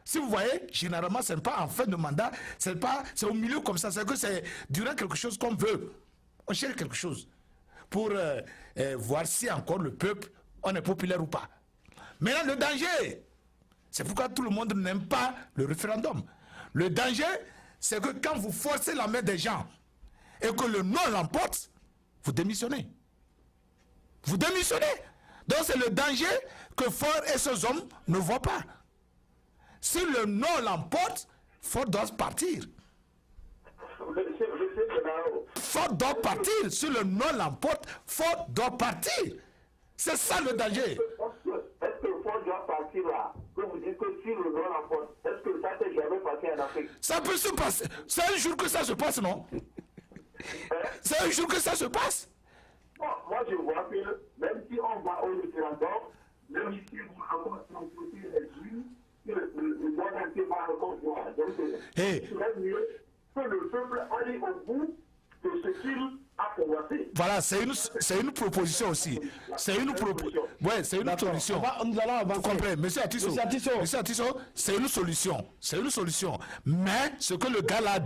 Si vous voyez, généralement, ce n'est pas en fin de mandat, c'est au milieu comme ça, c'est que c'est durant quelque chose qu'on veut. On cherche quelque chose pour voir si encore le peuple, on est populaire ou pas. Maintenant, le danger, c'est pourquoi tout le monde n'aime pas le référendum. Le danger, c'est que quand vous forcez la main des gens et que le non l'emporte, vous démissionnez. Vous démissionnez. Donc c'est le danger que Faure et ses hommes ne voient pas. Si le non l'emporte, Ford doit partir. Je sais que là-haut. Ford doit partir. Si le non l'emporte, Ford doit partir. C'est ça le danger. Est-ce que le Ford doit partir là? Que vous dites que si le non l'emporte, est-ce que ça s'est jamais passé en Afrique? Ça peut se passer. C'est un jour que ça se passe, non? C'est un jour que ça se passe. Bon, moi je vois que même si on va au référendum, même ici on va encore transporter les huiles, le monde entier va encore voir. Donc il serait mieux que le peuple aille au bout de ce qu'il a convoité. Voilà, c'est une proposition aussi. C'est une proposition. Ouais, c'est une solution. Nous allons avancer. Vous comprenez, Monsieur Atisso, c'est une solution. C'est une solution. Mais ce que le gars l'a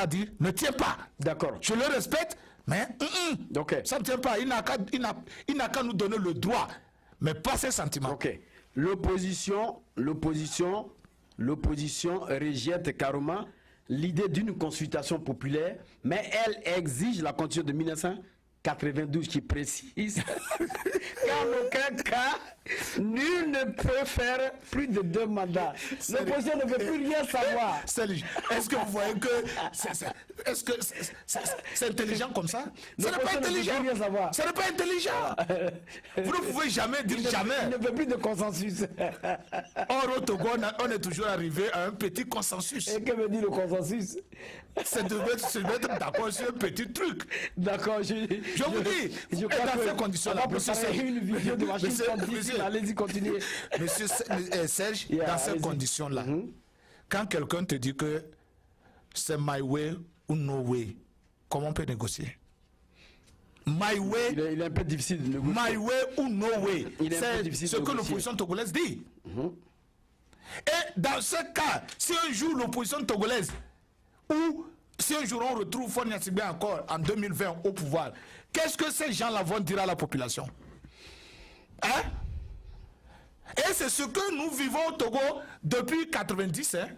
dit, ne tient pas. D'accord. Je le respecte, mais Ok. ça ne tient pas. Il n'a qu'à nous donner le droit, mais pas ses sentiments. Ok. L'opposition rejette carrément l'idée d'une consultation populaire, mais elle exige la constitution de 1992 qui précise qu'en aucun cas, nul ne peut faire plus de 2 mandats. L'opposition ne veut plus rien savoir. Est-ce que vous voyez que c'est intelligent comme ça? Ce n'est pas intelligent. Ce n'est pas intelligent. Vous ne pouvez jamais dire jamais. Il ne veut plus de consensus. Or, au Togo, on est toujours arrivé à un petit consensus. Et que veut dire le consensus? C'est de se mettre d'accord sur un petit truc. D'accord, je vous dis, je dans ces conditions-là, une vidéo de Washington DC. Allez-y, continuez. Monsieur Serge, dans ces conditions-là, quand quelqu'un te dit que c'est my way ou no way, comment on peut négocier? My way, il est un peu difficile de négocier. My way ou no way, c'est ce que de l'opposition togolaise dit. Et dans ce cas, si un jour l'opposition togolaise, ou si un jour on retrouve Faure Gnassingbé encore en 2020 au pouvoir, qu'est-ce que ces gens-là vont dire à la population? Hein? Et c'est ce que nous vivons au Togo depuis 90. Hein?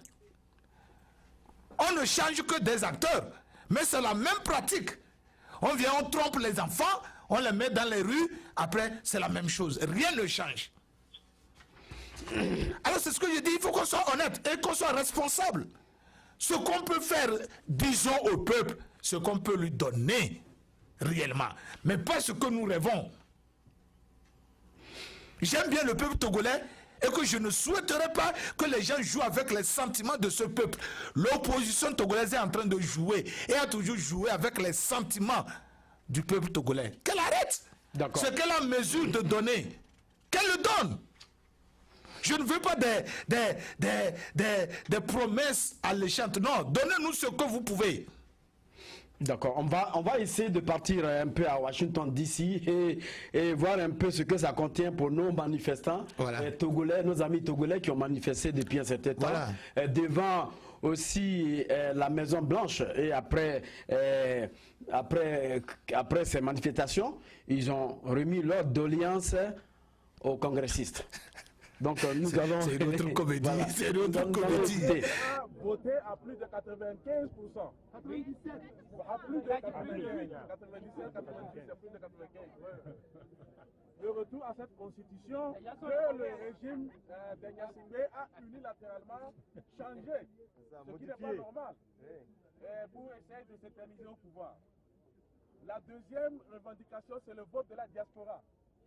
On ne change que des acteurs, mais c'est la même pratique. On vient, on trompe les enfants, on les met dans les rues, après c'est la même chose. Rien ne change. Alors c'est ce que je dis, il faut qu'on soit honnête et qu'on soit responsable. Ce qu'on peut faire, disons au peuple, ce qu'on peut lui donner réellement, mais pas ce que nous rêvons. J'aime bien le peuple togolais et que je ne souhaiterais pas que les gens jouent avec les sentiments de ce peuple. L'opposition togolaise est en train de jouer et a toujours joué avec les sentiments du peuple togolais. Qu'elle arrête. Ce qu'elle a mesure de donner, qu'elle le donne. Je ne veux pas des promesses alléchantes. Non, donnez-nous ce que vous pouvez. D'accord, on va essayer de partir un peu à Washington DC et voir un peu ce que ça contient pour nos manifestants togolais, nos amis togolais qui ont manifesté depuis un certain temps devant aussi la Maison Blanche. Et après ces manifestations, ils ont remis leur doléance aux congressistes. Donc nous allons... C'est une autre comédie. Voilà. C'est une autre comédie. Voté à plus de 95%. 97. À plus de 97, 97, plus de 95. Le retour à cette constitution que le régime de Gnassingbé a unilatéralement changé. Ce qui n'est pas normal. Pour essayer de s'éterniser au pouvoir. La deuxième revendication, c'est le vote de la diaspora.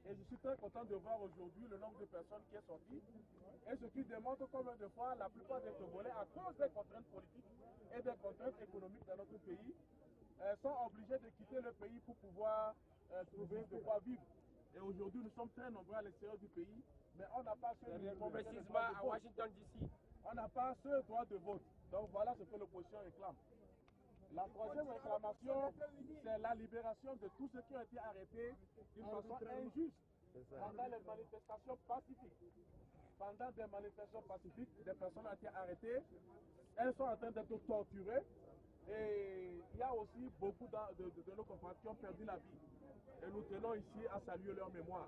Et je suis très content de voir aujourd'hui le nombre de personnes qui est sorti. Et ce qui démontre combien de fois la plupart des Togolais, à cause des contraintes politiques et des contraintes économiques dans notre pays, sont obligés de quitter le pays pour pouvoir trouver de quoi vivre. Et aujourd'hui, nous sommes très nombreux à l'extérieur du pays, mais on n'a pas ce précisément à Washington DC. On n'a pas ce droit de vote. Donc voilà ce que l'opposition réclame. La troisième réclamation, c'est la libération de tous ceux qui ont été arrêtés d'une façon injuste pendant les manifestations pacifiques. Pendant des manifestations pacifiques, des personnes ont été arrêtées, elles sont en train d'être torturées et il y a aussi beaucoup de nos compatriotes qui ont perdu la vie. Et nous tenons ici à saluer leur mémoire.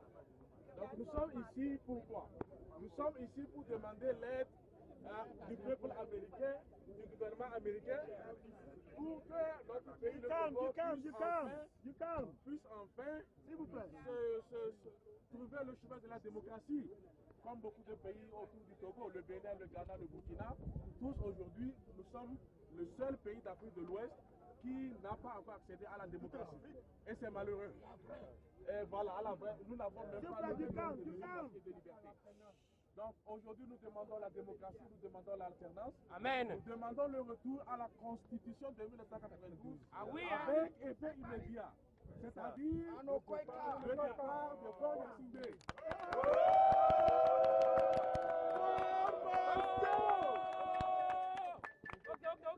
Donc nous sommes ici pour quoi? Nous sommes ici pour demander l'aide du peuple américain, du gouvernement américain, pour que notre pays puisse enfin trouver le chemin de la démocratie. Comme beaucoup de pays autour du Togo, le Bénin, le Ghana, le Burkina, tous aujourd'hui, nous sommes le seul pays d'Afrique de l'Ouest qui n'a pas encore accédé à la démocratie. Et c'est malheureux. Et voilà, à la vraie, nous n'avons même pas le droit de démocratie et de liberté. Donc aujourd'hui, nous demandons la démocratie, nous demandons l'alternance. Amen. Nous demandons le retour à la Constitution de 1992. Ah oui, avec effet immédiat. C'est-à-dire le départ de Paul Yassingbe.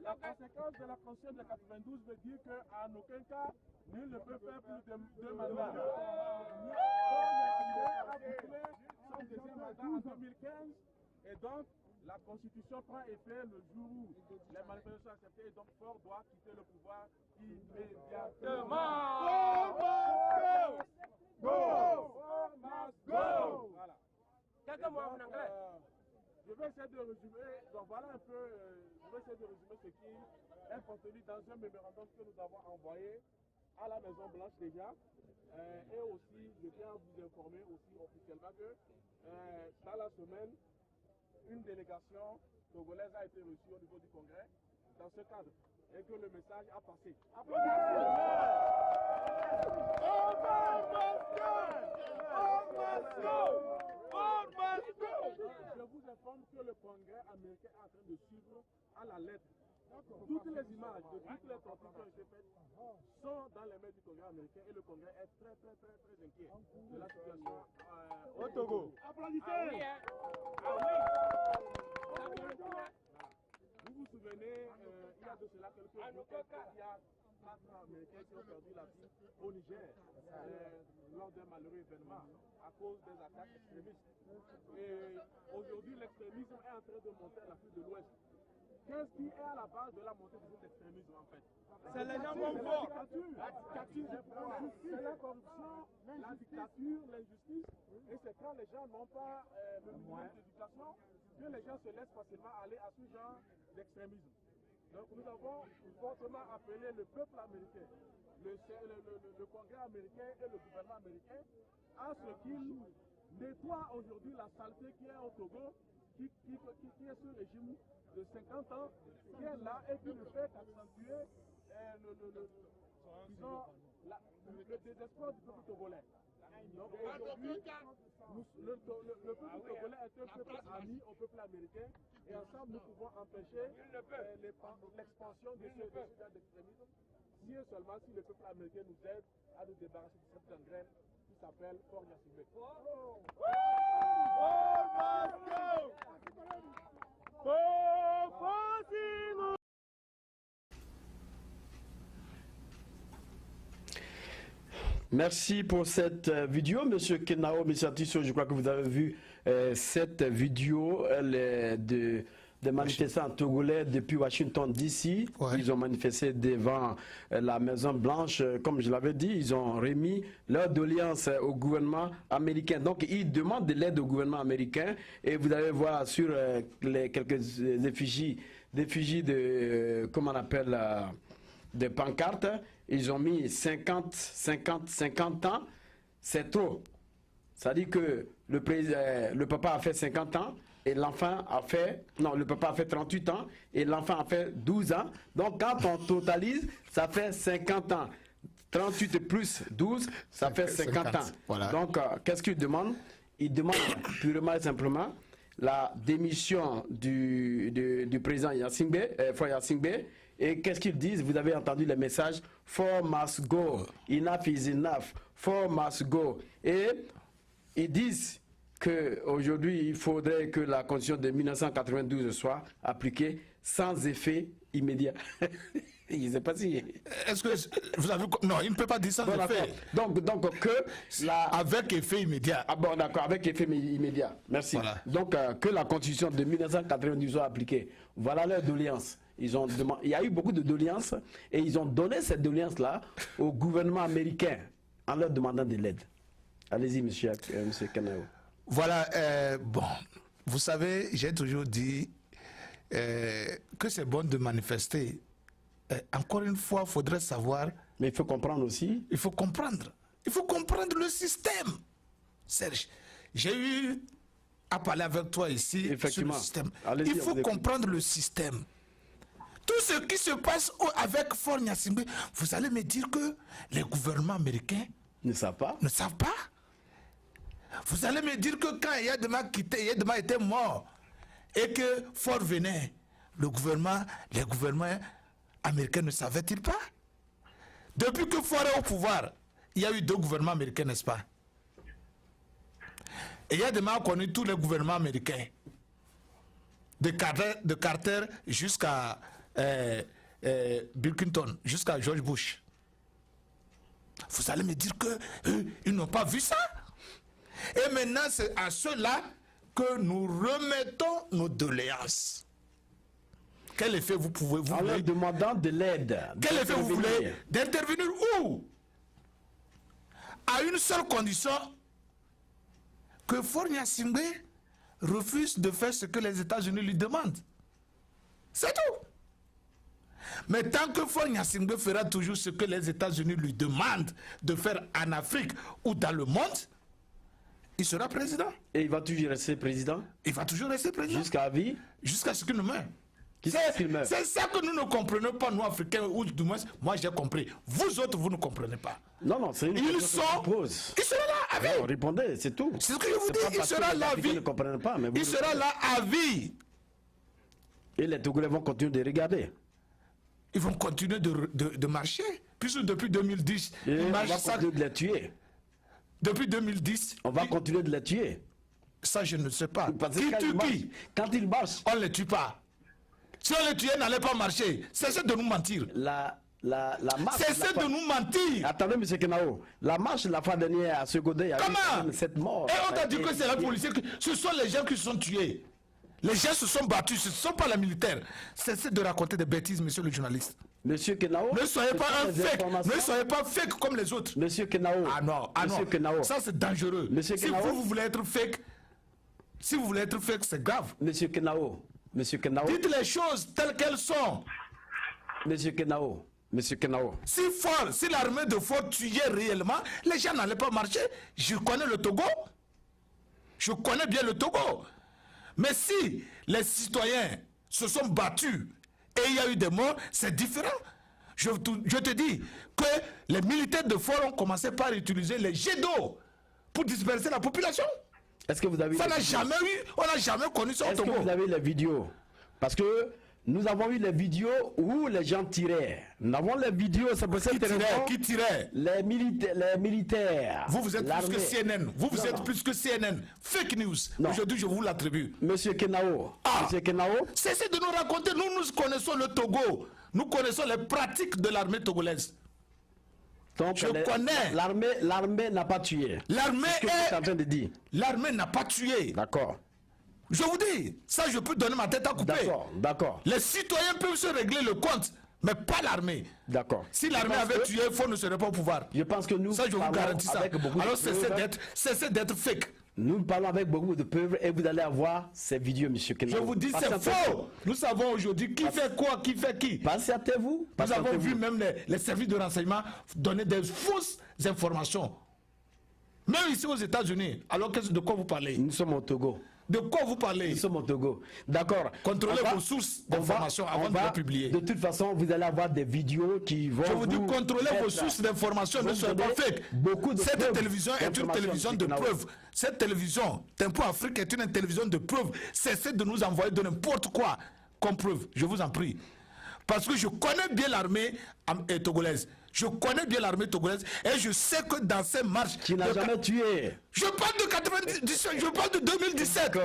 La conséquence de la Constitution de 92 veut dire qu'en aucun cas, nul ne peut faire plus de 2 mandats. Paul Yassingbe a bouclé son deuxième mandat en 2015 et donc la Constitution prend effet le jour où les manifestations sont acceptées et donc Ford doit quitter le pouvoir immédiatement. Ford must go! Voilà. Quelques mots en anglais. Je vais essayer de résumer, donc voilà un peu, je vais essayer de résumer ce qui est contenu dans un mémorandum que nous avons envoyé à la Maison Blanche déjà. Et aussi, je tiens à vous informer aussi officiellement que dans la semaine, une délégation togolaise a été reçue au niveau du Congrès dans ce cadre et que le message a passé. Je vous informe que le Congrès américain est en train de suivre à la lettre. Toutes les images de toutes les tortures qui ont été faites sont dans les mains du Congrès américain et le Congrès est très inquiet de la situation au Togo. Applaudissez! Vous vous souvenez, il y a de cela quelques jours, il y a 4 Américains qui ont perdu la vie au Niger lors d'un malheureux événement à cause des attaques extrémistes. Et aujourd'hui, l'extrémisme est en train de monter à l'Afrique de l'Ouest. Qu'est-ce qui est à la base de la montée de cet extrémisme en fait? C'est les gens la dictature, c'est la corruption, la dictature, l'injustice. Et c'est quand les gens n'ont pas le minimum d'éducation que les gens se laissent facilement aller à ce genre d'extrémisme. Donc nous avons fortement appelé le peuple américain, le Congrès américain et le gouvernement américain à ce qu'ils nettoient aujourd'hui la saleté qui est au Togo, qui est ce régime de 50 ans, qui est là et qui ne fait qu'accentuer le désespoir du peuple togolais. Donc aujourd'hui, le peuple togolais est un peuple ami au peuple américain et ensemble nous pouvons empêcher l'expansion de ce genre d'extrémisme si et seulement si le peuple américain nous aide à nous débarrasser de cette gangrène qui s'appelle Ford Yassingbe. Merci pour cette vidéo, Monsieur Kenao, Monsieur Atisso. Je crois que vous avez vu cette vidéo des manifestants togolais depuis Washington DC. Ouais. Ils ont manifesté devant la Maison Blanche. Comme je l'avais dit, ils ont remis leur doléance au gouvernement américain. Donc, ils demandent de l'aide au gouvernement américain. Et vous allez voir sur quelques effigies de, comment on appelle, de pancartes. Ils ont mis 50 ans. C'est trop. Ça dit que le papa a fait 50 ans. Et l'enfant a fait, non, le papa a fait 38 ans et l'enfant a fait 12 ans. Donc quand on totalise, ça fait 50 ans. 38 plus 12, ça fait 50 ans. Voilà. Donc qu'est-ce qu'il demande? Il demande purement et simplement la démission du président Yassingbe, Ford Yassingbe. Et qu'est-ce qu'ils disent? Vous avez entendu le message, Ford must go, enough is enough, Ford must go. Et ils disent qu'aujourd'hui, il faudrait que la Constitution de 1992 soit appliquée sans effet immédiat. Il ne sait pas si... Est-ce que vous avez... Non, il ne peut pas dire sans effet. Donc que avec effet immédiat. Ah bon, d'accord, avec effet immédiat. Merci. Voilà. Donc que la Constitution de 1992 soit appliquée. Voilà leur doléance. Il y a eu beaucoup de doléances et ils ont donné cette doléance-là au gouvernement américain en leur demandant de l'aide. Allez-y, monsieur Kenao. Voilà, bon, vous savez, j'ai toujours dit que c'est bon de manifester. Encore une fois, il faudrait savoir. Mais il faut comprendre aussi. Il faut comprendre. Il faut comprendre le système. Serge, j'ai eu à parler avec toi ici sur le système. Il faut comprendre le système. Tout ce qui se passe avec Faure Gnassingbé, vous allez me dire que les gouvernements américains ne savent pas. Vous allez me dire que quand Yadema quittait, Yadema était mort et que Faure venait, les gouvernements américains ne savaient-ils pas? Depuis que Faure est au pouvoir, il y a eu 2 gouvernements américains, n'est-ce pas? Et Yadema a connu tous les gouvernements américains, de Carter jusqu'à Bill Clinton, jusqu'à George Bush. Vous allez me dire qu'ils n'ont pas vu ça? Et maintenant, c'est à cela que nous remettons nos doléances. Quel effet vous pouvez... En leur demandant de l'aide. Quel effet vous voulez? D'intervenir où? À une seule condition, que Faure Gnassingbé refuse de faire ce que les États-Unis lui demandent. C'est tout. Mais tant que Faure Gnassingbé fera toujours ce que les États-Unis lui demandent de faire en Afrique ou dans le monde, il sera président. Et il va toujours rester président? Il va toujours rester président. Jusqu'à vie? Jusqu'à ce qu'il ne meure. C'est ça que nous ne comprenons pas, nous Africains, ou du moins, moi j'ai compris. Vous autres, vous ne comprenez pas. Non, c'est une question que je pose. Ils seront là à vie. Non, répondez, c'est tout. C'est ce que je vous dis, il sera là à vie. Il sera là à vie. Et les Togolais vont continuer de regarder. Ils vont continuer de marcher. Puisque depuis 2010, ils marchent. On va continuer de les tuer. Depuis 2010, on va continuer de les tuer. Ça, je ne sais pas. Qui tue qui? Quand ils marchent, on ne les tue pas. Si on les tuait, n'allait pas marcher. Cessez de nous mentir. La marche. Cessez de nous mentir. Attendez, M. Kenao. La marche la fois dernière à Segodé, il y a eu 7 morts. Et on t'a dit que c'est la police. Ce sont les gens qui se sont tués. Les gens se sont battus. Ce ne sont pas les militaires. Cessez de raconter des bêtises, monsieur le journaliste. Monsieur Kenao. Ne soyez pas un fake. Ne soyez pas fake comme les autres. Monsieur Kenao. Ah non. Kenao. Ça, c'est dangereux. Monsieur Kenao. Si vous voulez être fake, c'est grave. Monsieur Kenao. Dites les choses telles qu'elles sont. Monsieur Kenao. Si l'armée de Faure tuait réellement, les gens n'allaient pas marcher. Je connais le Togo. Je connais bien le Togo. Mais si les citoyens se sont battus et il y a eu des morts, c'est différent. Je te dis que les militaires de Faure ont commencé par utiliser les jets d'eau pour disperser la population. Est-ce que vous avez... Ça n'a jamais eu, on n'a jamais connu ça au Togo. Est-ce que vous avez les vidéos? Parce que nous avons eu les vidéos où les gens tiraient. Nous avons les vidéos, c'est pour ça qui tirait? Les militaires. Vous êtes plus que CNN. Vous êtes plus que CNN. Fake news. Aujourd'hui, je vous l'attribue. Monsieur Kenao. Monsieur Kenao. Cessez de nous raconter. Nous connaissons le Togo. Nous connaissons les pratiques de l'armée togolaise. Donc, je connais. L'armée n'a pas tué. L'armée est en train de dire. L'armée n'a pas tué. D'accord. Je vous dis, ça je peux donner ma tête à couper. D'accord. Les citoyens peuvent se régler le compte, mais pas l'armée. D'accord. Si l'armée avait tué, Faure ne serait pas au pouvoir. Je pense que nous. Ça, je vous garantis ça. Alors cessez d'être fake. Nous parlons avec beaucoup de peuples et vous allez avoir ces vidéos, M. Kenao. Je vous dis, c'est faux. Nous savons aujourd'hui qui fait quoi, qui fait qui. Patientez-vous. Nous avons vu même les services de renseignement donner des fausses informations. Même ici aux États-Unis. Alors de quoi vous parlez? Nous sommes au Togo. De quoi vous parlez? Nous sommes au Togo. D'accord. Contrôlez vos sources d'informations avant de les publier. De toute façon, vous allez avoir des vidéos qui vont. Je vous dis, contrôlez vos sources d'informations, ne soyez pas fake. Cette télévision est une télévision de preuves. Cette télévision, Tempo Afrique est une télévision de preuves. Cessez de nous envoyer de n'importe quoi comme preuve. Je vous en prie. Parce que je connais bien l'armée togolaise. Je connais bien l'armée togolaise et je sais que dans ces marches... Tu n'as jamais tué. Je parle de 97, je parle de 2017.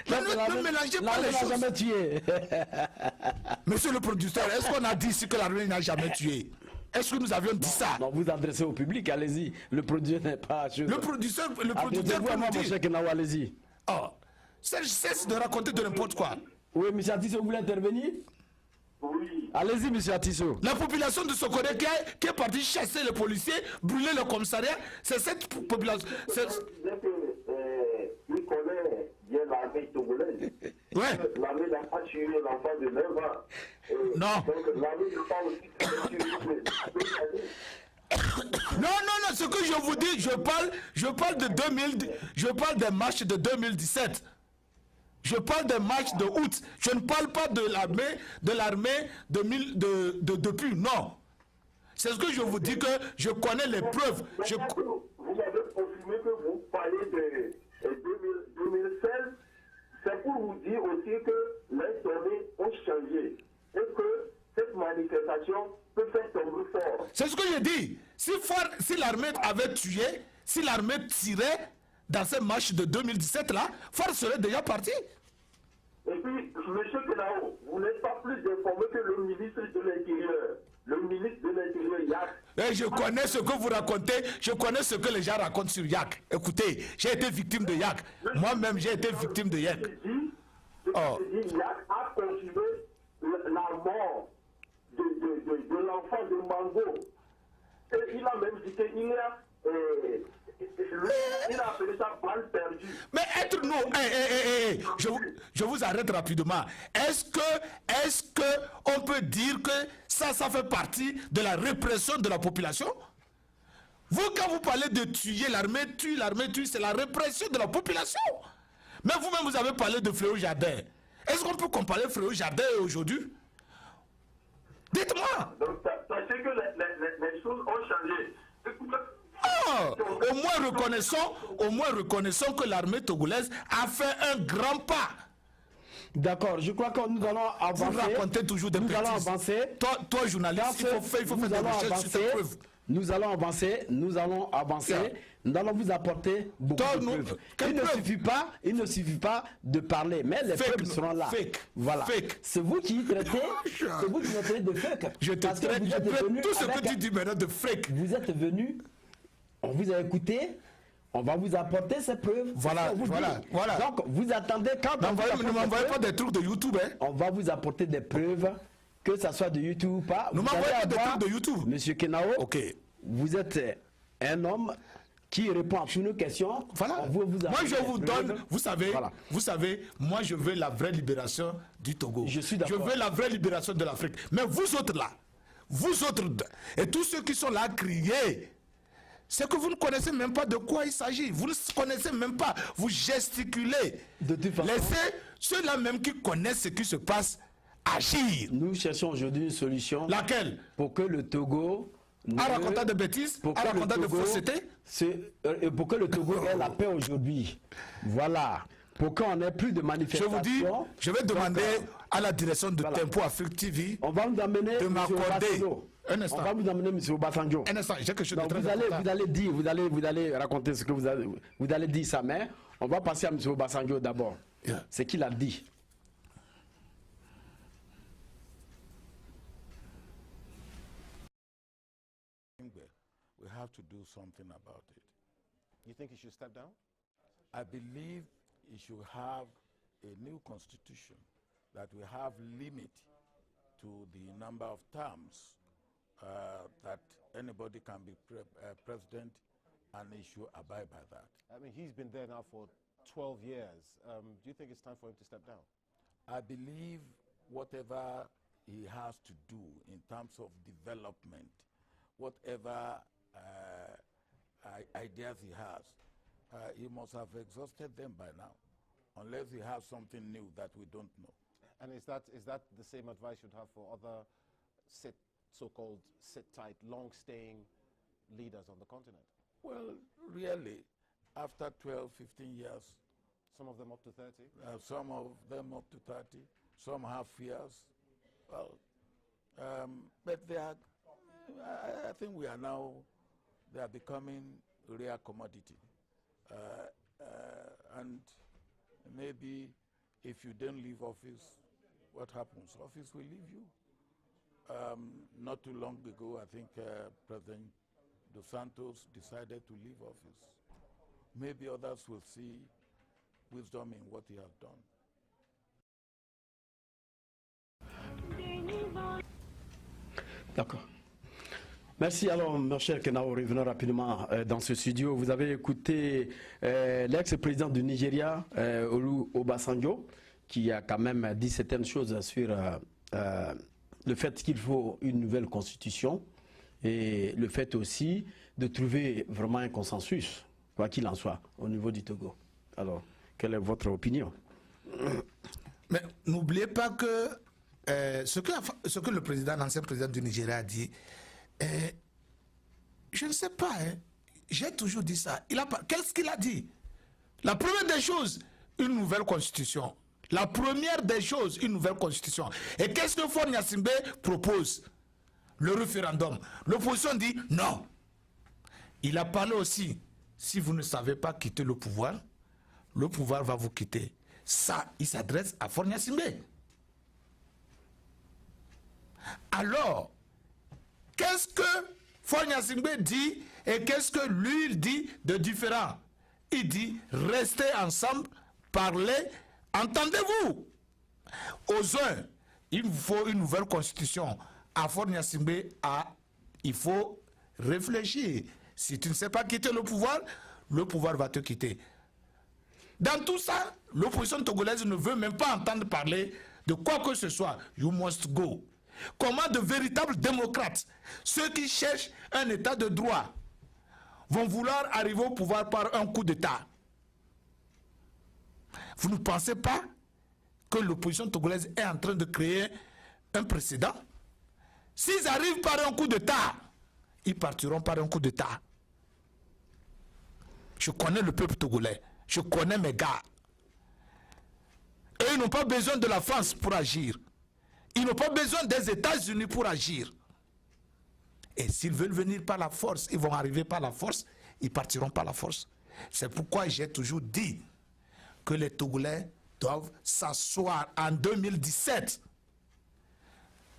Ne mélangez pas les choses. Jamais tué. Monsieur le producteur, est-ce qu'on a dit ici que l'armée n'a jamais tué? Est-ce que nous avions dit ça? Non, vous adressez au public, allez-y. Le producteur n'est pas... Le producteur peut nous dire. Allez-y. Oh, cesse de raconter de n'importe quoi. Oui, M. Atisso, vous voulez intervenir? Oui. Allez-y, M. Atisso. La population de Sokodé qui est partie chasser les policiers, brûler le commissariat, c'est cette population. Il connaît bien l'armée togolaise. Togolaise. Ouais. L'armée n'a pas tué l'enfant de 9 ans. Non. Donc l'armée n'a pas aussi tué. Non, ce que je vous dis, je parle de 2000, je parle des matchs de 2017. Je parle des matchs de août. Je ne parle pas de l'armée depuis, non. C'est ce que je vous dis que je connais les preuves. Vous m'avez confirmé que vous parlez de 2016. C'est pour vous dire aussi que les données ont changé et que cette manifestation peut faire tomber fort. C'est ce que je dis. Si l'armée avait tué, si l'armée tirait dans ces matchs de 2017 là, Ford serait déjà parti. Et puis, M. Kenao, vous n'êtes pas plus informé que le ministre de l'Intérieur. Le ministre de l'Intérieur, Yak. Et je connais ce que vous racontez, je connais ce que les gens racontent sur Yak. Écoutez, j'ai été victime de Yak. Moi-même, j'ai été victime de Yak. Oh. Yak a confirmé la mort de l'enfant de Mango. Et il a même dit qu'il il a appelé ça balle perdue. Mais être nous, je vous arrête rapidement. Est-ce que on peut dire que ça fait partie de la répression de la population? Vous, quand vous parlez de tuer, l'armée tue, c'est la répression de la population. Mais vous-même, vous avez parlé de Fléau Jardin. Est-ce qu'on peut comparer Fléau Jardin aujourd'hui? Dites-moi. Donc, sachez que les choses ont changé. Au moins reconnaissons que l'armée togolaise a fait un grand pas. D'accord, je crois que nous allons avancer. Vous racontez toujours des bêtises. Nous allons avancer. Toi journaliste, il faut faire des recherches sur tes preuves. Nous allons avancer. Nous allons vous apporter beaucoup de preuves. Il ne suffit pas de parler, mais les preuves seront là. Voilà. C'est vous qui traitez, de fake. Je te traite tout ce que tu dis maintenant de fake. Vous êtes venu, on vous a écouté. On va vous apporter ces preuves. Voilà. Donc, vous attendez quand ne m'envoyez pas des trucs de YouTube. Hein. On va vous apporter des preuves, que ça soit de YouTube ou pas. Ne m'envoyez pas des trucs de YouTube. Monsieur Kenao, vous êtes un homme qui répond à toutes nos questions. Voilà. Moi, je vous donne, vous savez, moi, je veux la vraie libération du Togo. Je suis d'accord. Je veux la vraie libération de l'Afrique. Mais vous autres là, et tous ceux qui sont là à crier, c'est que vous ne connaissez même pas de quoi il s'agit. Vous ne connaissez même pas. Vous gesticulez. De toute façon, laissez ceux-là même qui connaissent ce qui se passe agir. Nous cherchons aujourd'hui une solution. Laquelle? Pour que le Togo... À raconter des bêtises, à raconter des faussetés. Pour que le Togo ait la paix aujourd'hui. Voilà. Pour qu'on ait plus de manifestations. Je vous dis, je vais demander à la direction de Tempo Afrique TV on va nous amener de m'accorder. Un instant. On va vous amener M. Obasanjo. Un instant, j'ai quelque chose de très important. Vous allez raconter ce que vous allez dire ça, mais on va passer à M. Obasanjo d'abord. Yeah. Ce qu'il a dit. We have to do something about it. You think he should step down? I believe he should have a new constitution that will have limit to the number of terms that anybody can be president, and he should abide by that. I mean, he's been there now for 12 years. Do you think it's time for him to step down? I believe whatever he has to do in terms of development, whatever ideas he has, he must have exhausted them by now, unless he has something new that we don't know. And is that the same advice you'd have for other so-called sit-tight, long-staying leaders on the continent? Well, really, after 12, 15 years. Some of them up to 30? Some of them up to 30. Some have fears. Well, but they are, I think we are now, they are becoming a rare commodity. And maybe if you don't leave office, what happens? Office will leave you. Not too long ago, I think President Dos Santos decided to leave office. Maybe others will see wisdom in what he has done. D'accord. Merci. Alors, mon cher Kenao, revenons rapidement dans ce studio. Vous avez écouté l'ex-président du Nigeria, Olu Obasanjo, qui a quand même dit certaines choses sur le fait qu'il faut une nouvelle constitution et le fait aussi de trouver vraiment un consensus, quoi qu'il en soit, au niveau du Togo. Alors, quelle est votre opinion? Mais n'oubliez pas que ce que le président, l'ancien président du Nigeria a dit, je ne sais pas, j'ai toujours dit ça. Qu'est-ce qu'il a dit? La première des choses, une nouvelle constitution. La première des choses, une nouvelle constitution. Et qu'est-ce que Faure Gnassingbé propose? Le référendum. L'opposition dit non. Il a parlé aussi, si vous ne savez pas quitter le pouvoir va vous quitter. Ça, il s'adresse à Faure Gnassingbé. Alors, qu'est-ce que Faure Gnassingbé dit et qu'est-ce que lui il dit de différent? Il dit restez ensemble, parlez, entendez-vous. Aux uns, il vous faut une nouvelle constitution. À Faure Gnassingbé, il faut réfléchir. Si tu ne sais pas quitter le pouvoir va te quitter. Dans tout ça, l'opposition togolaise ne veut même pas entendre parler de quoi que ce soit. You must go. Comment de véritables démocrates, ceux qui cherchent un état de droit, vont vouloir arriver au pouvoir par un coup d'état? Vous ne pensez pas que l'opposition togolaise est en train de créer un précédent? S'ils arrivent par un coup d'état, ils partiront par un coup d'état. Je connais le peuple togolais, je connais mes gars. Et ils n'ont pas besoin de la France pour agir. Ils n'ont pas besoin des États-Unis pour agir. Et s'ils veulent venir par la force, ils vont arriver par la force, ils partiront par la force. C'est pourquoi j'ai toujours dit que les Togolais doivent s'asseoir en 2017,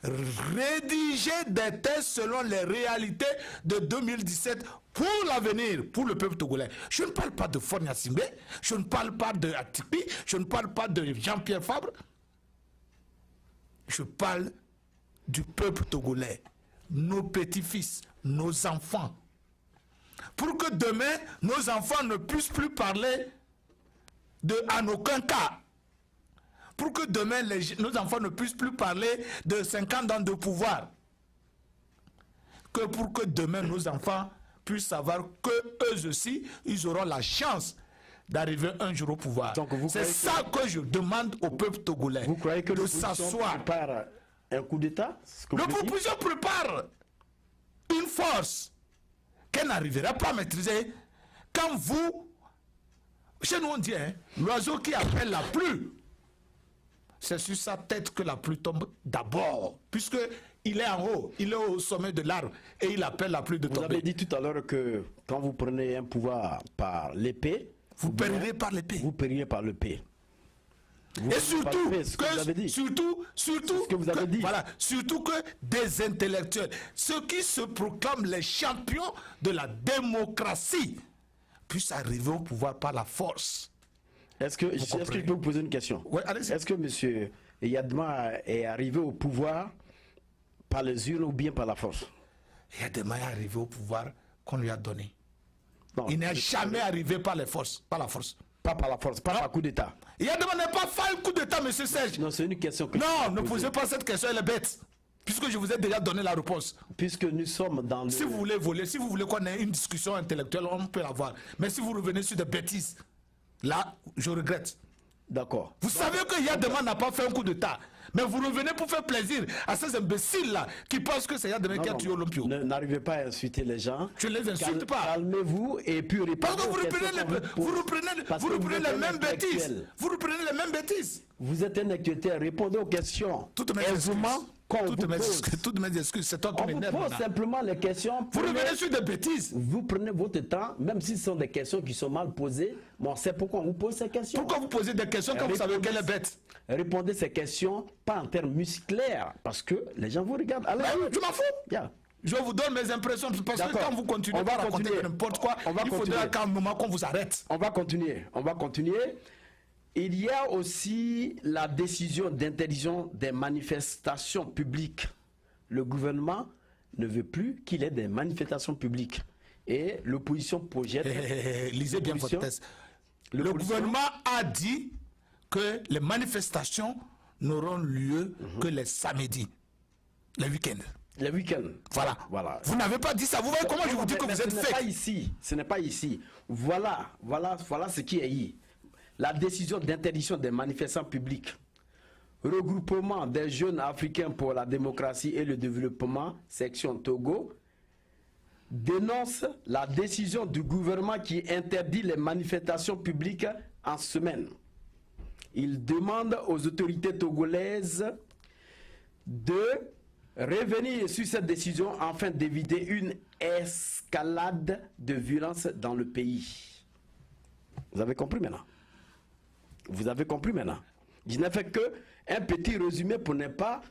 rédiger des textes selon les réalités de 2017 pour l'avenir, pour le peuple togolais. Je ne parle pas de Faure Gnassingbé, je ne parle pas de Atipi, je ne parle pas de Jean-Pierre Fabre. Je parle du peuple togolais, nos petits-fils, nos enfants. Pour que demain, nos enfants ne puissent plus parler en aucun cas. Pour que demain, nos enfants ne puissent plus parler de 50 ans de pouvoir. Que pour que demain, nos enfants puissent savoir qu'eux aussi, ils auront la chance d'arriver un jour au pouvoir. C'est ça que je demande au peuple togolais. Vous croyez que de s'asseoir. Prépare un coup d'État? L'opposition prépare une force qu'elle n'arrivera pas à maîtriser quand vous... Chez nous on dit, l'oiseau qui appelle la pluie, c'est sur sa tête que la pluie tombe d'abord, puisque il est en haut, il est au sommet de l'arbre et il appelle la pluie de tomber. Vous avez dit tout à l'heure que quand vous prenez un pouvoir par l'épée, vous périrez par l'épée. Vous périrez par l'épée. Et surtout que des intellectuels, ceux qui se proclament les champions de la démocratie, puissent arriver au pouvoir par la force. Est-ce que je peux vous poser une question? Ouais, est-ce que M. Yadma est arrivé au pouvoir par les urnes ou bien par la force? Yadma est arrivé au pouvoir qu'on lui a donné. Non, il n'est jamais arrivé par les forces, par la force. Pas par la force, pas par coup d'État. Yadma n'est pas fait un coup d'État, M. Serge. Non, c'est une question que non, ne posez pas cette question, elle est bête. Puisque je vous ai déjà donné la réponse. Puisque nous sommes dans le... Si vous voulez voler, si vous voulez qu'on ait une discussion intellectuelle, on peut l'avoir. Mais si vous revenez sur des bêtises, là, je regrette. D'accord. Vous savez que Yadema n'a pas fait un coup d'État. Mais vous revenez pour faire plaisir à ces imbéciles-là qui pensent que c'est Yadema qui a tué Olympio. N'arrivez pas à insulter les gens. Je ne les insulte pas. Calmez-vous et puis répondez. Parce que vous reprenez les mêmes bêtises. Vous reprenez les mêmes bêtises. Vous êtes un intellectuel, répondez aux questions. Toutes mes excuses, c'est toi qui m'énerve. On vous pose simplement les questions. Vous revenez sur des bêtises. Vous prenez votre temps, même si ce sont des questions qui sont mal posées. Bon, c'est pourquoi on vous pose ces questions. Pourquoi vous posez des questions quand vous savez qu'elle est bête? Répondez ces questions, pas en termes musclaires, parce que les gens vous regardent. Alors, je m'en fous. Yeah. Je vous donne mes impressions, parce que quand vous continuez à raconter n'importe quoi, il faudra qu'à un moment qu'on vous arrête. On va continuer. Il y a aussi la décision d'interdiction des manifestations publiques. Le gouvernement ne veut plus qu'il y ait des manifestations publiques. Et l'opposition projette... lisez bien votre texte. Le gouvernement a dit que les manifestations n'auront lieu que les samedis, les week-ends. Les week-ends. Voilà. Vous n'avez pas dit ça. Vous voyez comment je vous dis que vous êtes fake. Ce n'est pas ici. Voilà ce qui est dit. La décision d'interdiction des manifestations publiques. Regroupement des jeunes africains pour la démocratie et le développement, section Togo, dénonce la décision du gouvernement qui interdit les manifestations publiques en semaine. Il demande aux autorités togolaises de revenir sur cette décision afin d'éviter une escalade de violence dans le pays. Vous avez compris maintenant? Vous avez compris maintenant? Je n'ai fait que un petit résumé pour ne pas...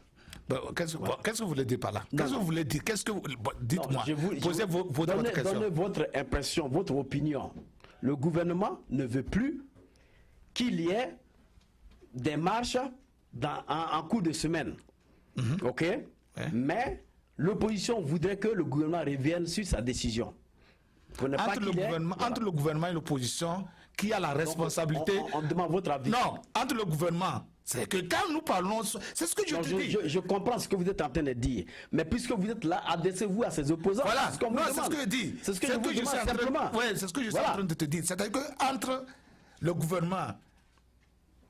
Qu'est-ce que vous voulez dire par là? Qu'est-ce que vous voulez dire? Dites-moi. Posez votre question. Donnez votre impression, votre opinion. Le gouvernement ne veut plus qu'il y ait des marches en cours de semaine. OK? Mais l'opposition voudrait que le gouvernement revienne sur sa décision. Entre le gouvernement et l'opposition, qui a la responsabilité... On demande votre avis. Non, entre le gouvernement... C'est que quand nous parlons, c'est ce que je te dis. Je comprends ce que vous êtes en train de dire. Mais puisque vous êtes là, adressez-vous à ces opposants. Voilà, c'est ce que je dis. C'est ce que je vous demande simplement. Oui, c'est ce que je suis en train de te dire. C'est-à-dire qu'entre le gouvernement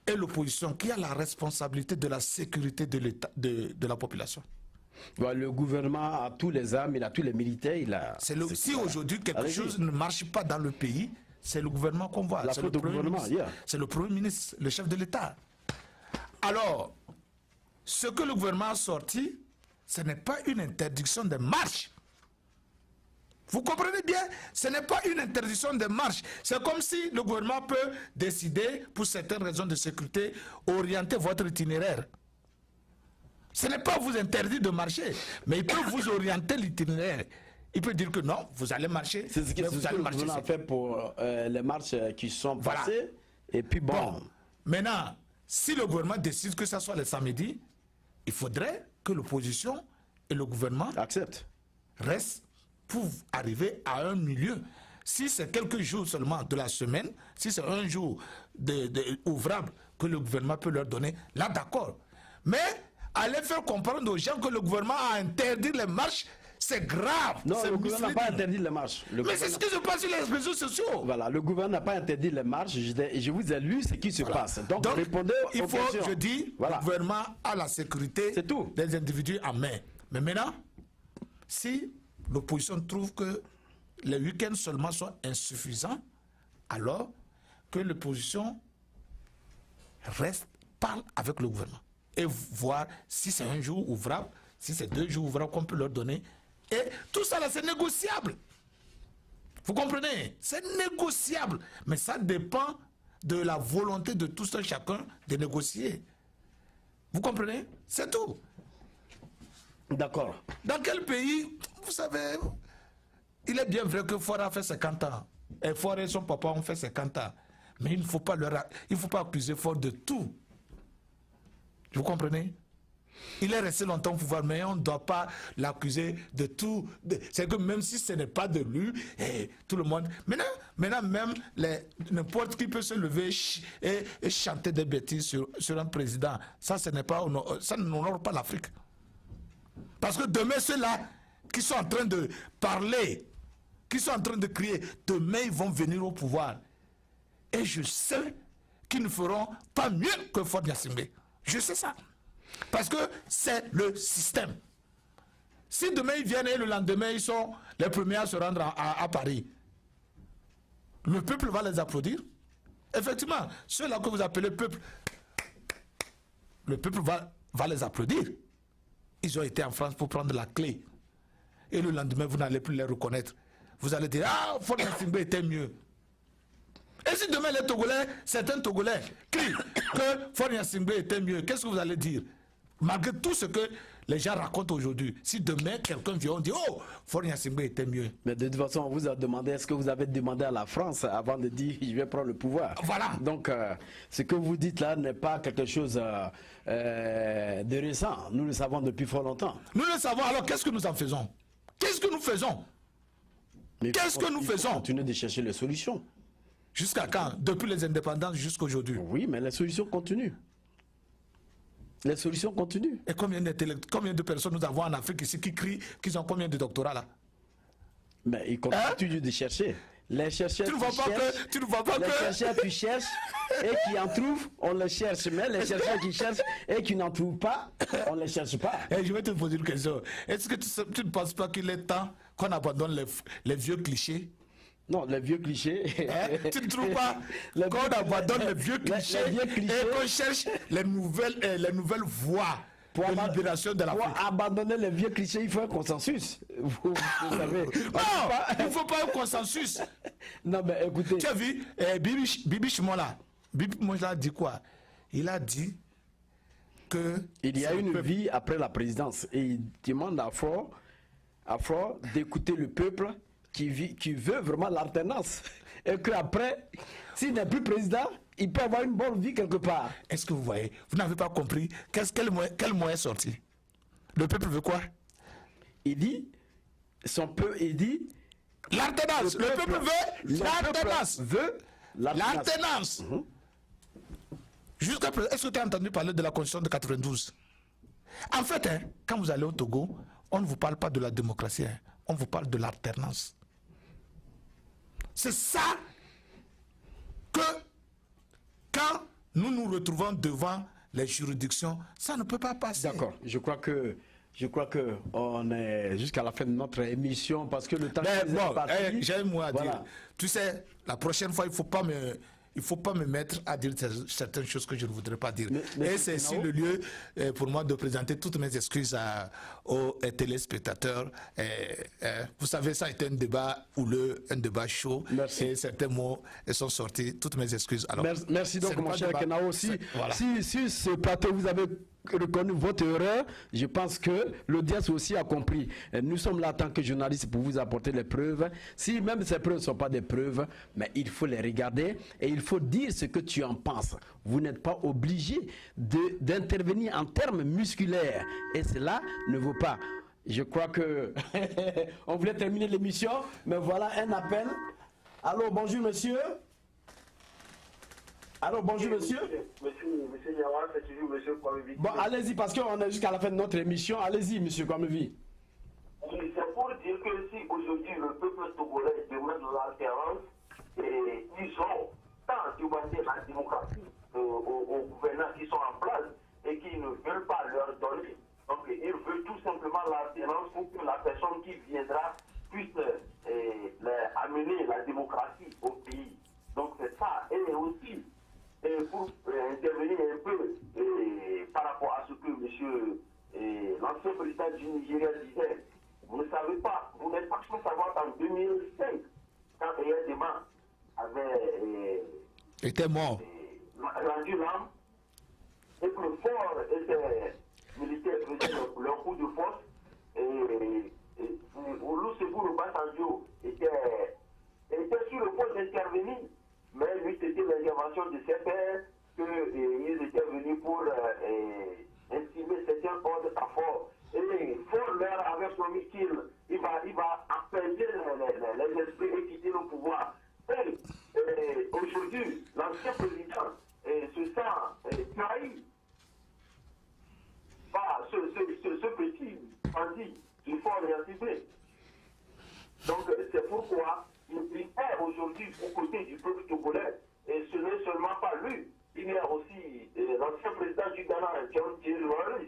et l'opposition, qui a la responsabilité de la sécurité de l'État, de la population? Le gouvernement a tous les armes, il a tous les militaires. Si aujourd'hui quelque chose ne marche pas dans le pays, c'est le gouvernement qu'on voit. C'est le Premier ministre, le chef de l'État. Alors, ce que le gouvernement a sorti, ce n'est pas une interdiction de marche. Vous comprenez bien? Ce n'est pas une interdiction de marche. C'est comme si le gouvernement peut décider, pour certaines raisons de sécurité, orienter votre itinéraire. Ce n'est pas vous interdire de marcher, mais il peut vous orienter l'itinéraire. Il peut dire que non, vous allez marcher. C'est ce que le gouvernement a fait pour les marches qui sont passées. Et puis bon. Maintenant, si le gouvernement décide que ce soit le samedi, il faudrait que l'opposition et le gouvernement restent pour arriver à un milieu. Si c'est quelques jours seulement de la semaine, si c'est un jour ouvrable que le gouvernement peut leur donner, là d'accord. Mais aller faire comprendre aux gens que le gouvernement a interdit les marches, c'est grave. Non, le gouvernement n'a pas interdit les marches. Mais c'est ce qui se passe sur les réseaux sociaux. Voilà, le gouvernement n'a pas interdit les marches. Je vous ai lu ce qui se passe. Donc répondez aux questions. Je dis, le gouvernement a la sécurité des individus en main. Mais maintenant, si l'opposition trouve que les week-ends seulement sont insuffisants, alors que l'opposition parle avec le gouvernement et voir si c'est un jour ouvrable, si c'est 2 jours ouvrables qu'on peut leur donner. Et tout ça là, c'est négociable. Vous comprenez? C'est négociable. Mais ça dépend de la volonté de tous et chacun de négocier. Vous comprenez? C'est tout. D'accord. Dans quel pays, vous savez, il est bien vrai que Fora a fait 50 ans. Et Fora et son papa ont fait 50 ans. Mais il ne faut pas accuser Fora de tout. Vous comprenez? Il est resté longtemps au pouvoir, mais on ne doit pas l'accuser de tout. C'est que même si ce n'est pas de lui, tout le monde... Maintenant même, n'importe qui peut se lever et chanter des bêtises sur un président. Ça, ça n'honore pas l'Afrique. Parce que demain, ceux-là qui sont en train de parler, qui sont en train de crier, demain, ils vont venir au pouvoir. Et je sais qu'ils ne feront pas mieux que Faure Gnassingbé. Je sais ça. Parce que c'est le système. Si demain ils viennent et le lendemain ils sont les premiers à se rendre à Paris, le peuple va les applaudir. Effectivement, ceux-là que vous appelez peuple, le peuple va les applaudir. Ils ont été en France pour prendre la clé. Et le lendemain, vous n'allez plus les reconnaître. Vous allez dire, ah, Faure Gnassingbé était mieux. Et si demain les Togolais, certains Togolais crient que Faure Gnassingbé était mieux, qu'est-ce que vous allez dire? Malgré tout ce que les gens racontent aujourd'hui, si demain quelqu'un vient, on dit, oh, Faure Gnassingbé était mieux. Mais de toute façon, on vous a demandé, est-ce que vous avez demandé à la France avant de dire, je vais prendre le pouvoir? Voilà. Donc, ce que vous dites là n'est pas quelque chose de récent. Nous le savons depuis fort longtemps. Nous le savons, alors qu'est-ce que nous en faisons? Qu'est-ce que nous faisons? Qu'est-ce que nous faisons? Il faut continuer de chercher les solutions. Jusqu'à quand? Depuis les indépendances jusqu'à aujourd'hui. Oui, mais les solutions continuent. Les solutions continuent. Et combien de personnes nous avons en Afrique ici qui crient qu'ils ont combien de doctorats là? Mais ils continuent de chercher. Les chercheurs tu ne vois pas les chercheurs qui cherchent et qui en trouvent, on les cherche. Mais les chercheurs qui cherchent et qui n'en trouvent pas, on ne les cherche pas. Et je vais te poser une question. Est-ce que tu ne penses pas qu'il est temps qu'on abandonne les vieux clichés? Non, les vieux clichés. Tu ne trouves pas qu'on abandonne les vieux clichés et qu'on cherche les nouvelles voies pour la libération de l'Afrique? Pour abandonner les vieux clichés, il faut un consensus. Vous savez. Non, il ne faut pas un consensus. Non, mais écoutez. Tu as vu, Bibi Chimola dit quoi? Il a dit que il y a une vie après la présidence et il demande à Fort d'écouter le peuple qui veut vraiment l'alternance. Et qu'après, s'il n'est plus président, il peut avoir une bonne vie quelque part. Est-ce que vous voyez? Vous n'avez pas compris quel moyen est sorti? Le peuple veut quoi? Il dit l'alternance. Le peuple veut l'alternance. L'alternance. Jusqu'à présent, est-ce que tu as entendu parler de la constitution de 92? En fait, quand vous allez au Togo, on ne vous parle pas de la démocratie, on vous parle de l'alternance. C'est ça que quand nous nous retrouvons devant les juridictions, ça ne peut pas passer. D'accord, je crois que on est jusqu'à la fin de notre émission parce que le temps est parti. J'ai un mot à dire. Tu sais, la prochaine fois, il ne faut pas me mettre à dire certaines choses que je ne voudrais pas dire. Et c'est ici le lieu pour moi de présenter toutes mes excuses aux téléspectateurs. Vous savez, ça a été un débat houleux, un débat chaud. Merci. Et certains mots sont sortis. Toutes mes excuses. Alors, merci donc, mon cher Kenao. Si ce plateau, vous avez reconnu votre erreur, je pense que l'audience aussi a compris. Nous sommes là en tant que journalistes pour vous apporter les preuves. Si même ces preuves ne sont pas des preuves, mais il faut les regarder et il faut dire ce que tu en penses. Vous n'êtes pas obligé d'intervenir en termes musculaires et cela ne vaut pas. Je crois que on voulait terminer l'émission, mais voilà un appel. Allô, bonjour monsieur. Alors bonjour monsieur. Monsieur Niawa, c'est toujours monsieur Kwamevi. Bon, allez-y parce qu'on est jusqu'à la fin de notre émission. Allez-y monsieur Kwamevi. Oui, c'est pour dire que si aujourd'hui le peuple togolais demande l'alternance, et ils ont tant demandé la démocratie aux gouvernants qui sont en place et qui ne veulent pas leur donner. Donc ils veulent tout simplement l'alternance pour que la personne qui viendra puisse amener la démocratie au pays. Donc c'est ça. Et aussi, pour intervenir un peu par rapport à ce que l'ancien président du Nigeria disait, vous ne savez pas, vous n'êtes pas sans savoir qu'en 2005, quand Eyadema avait était mort, rendu l'âme, et que le fort était militaire faisait leur coup de force, et Olusegun Obasanjo était sur le point d'intervenir. Mais lui, c'était l'intervention de ses pairs qu'ils étaient venus pour intimer certains ordres à Fort. Et Fort leur avait promis qu'il va apaiser les esprits et quitter le pouvoir. Et aujourd'hui, l'ancien président se sent trahi par ce petit bandit du Fort réactivé. Donc c'est pourquoi il est aujourd'hui aux côtés du peuple togolais, et ce n'est seulement pas lui. Il y a aussi l'ancien président du Ghana, John J. Lawrence,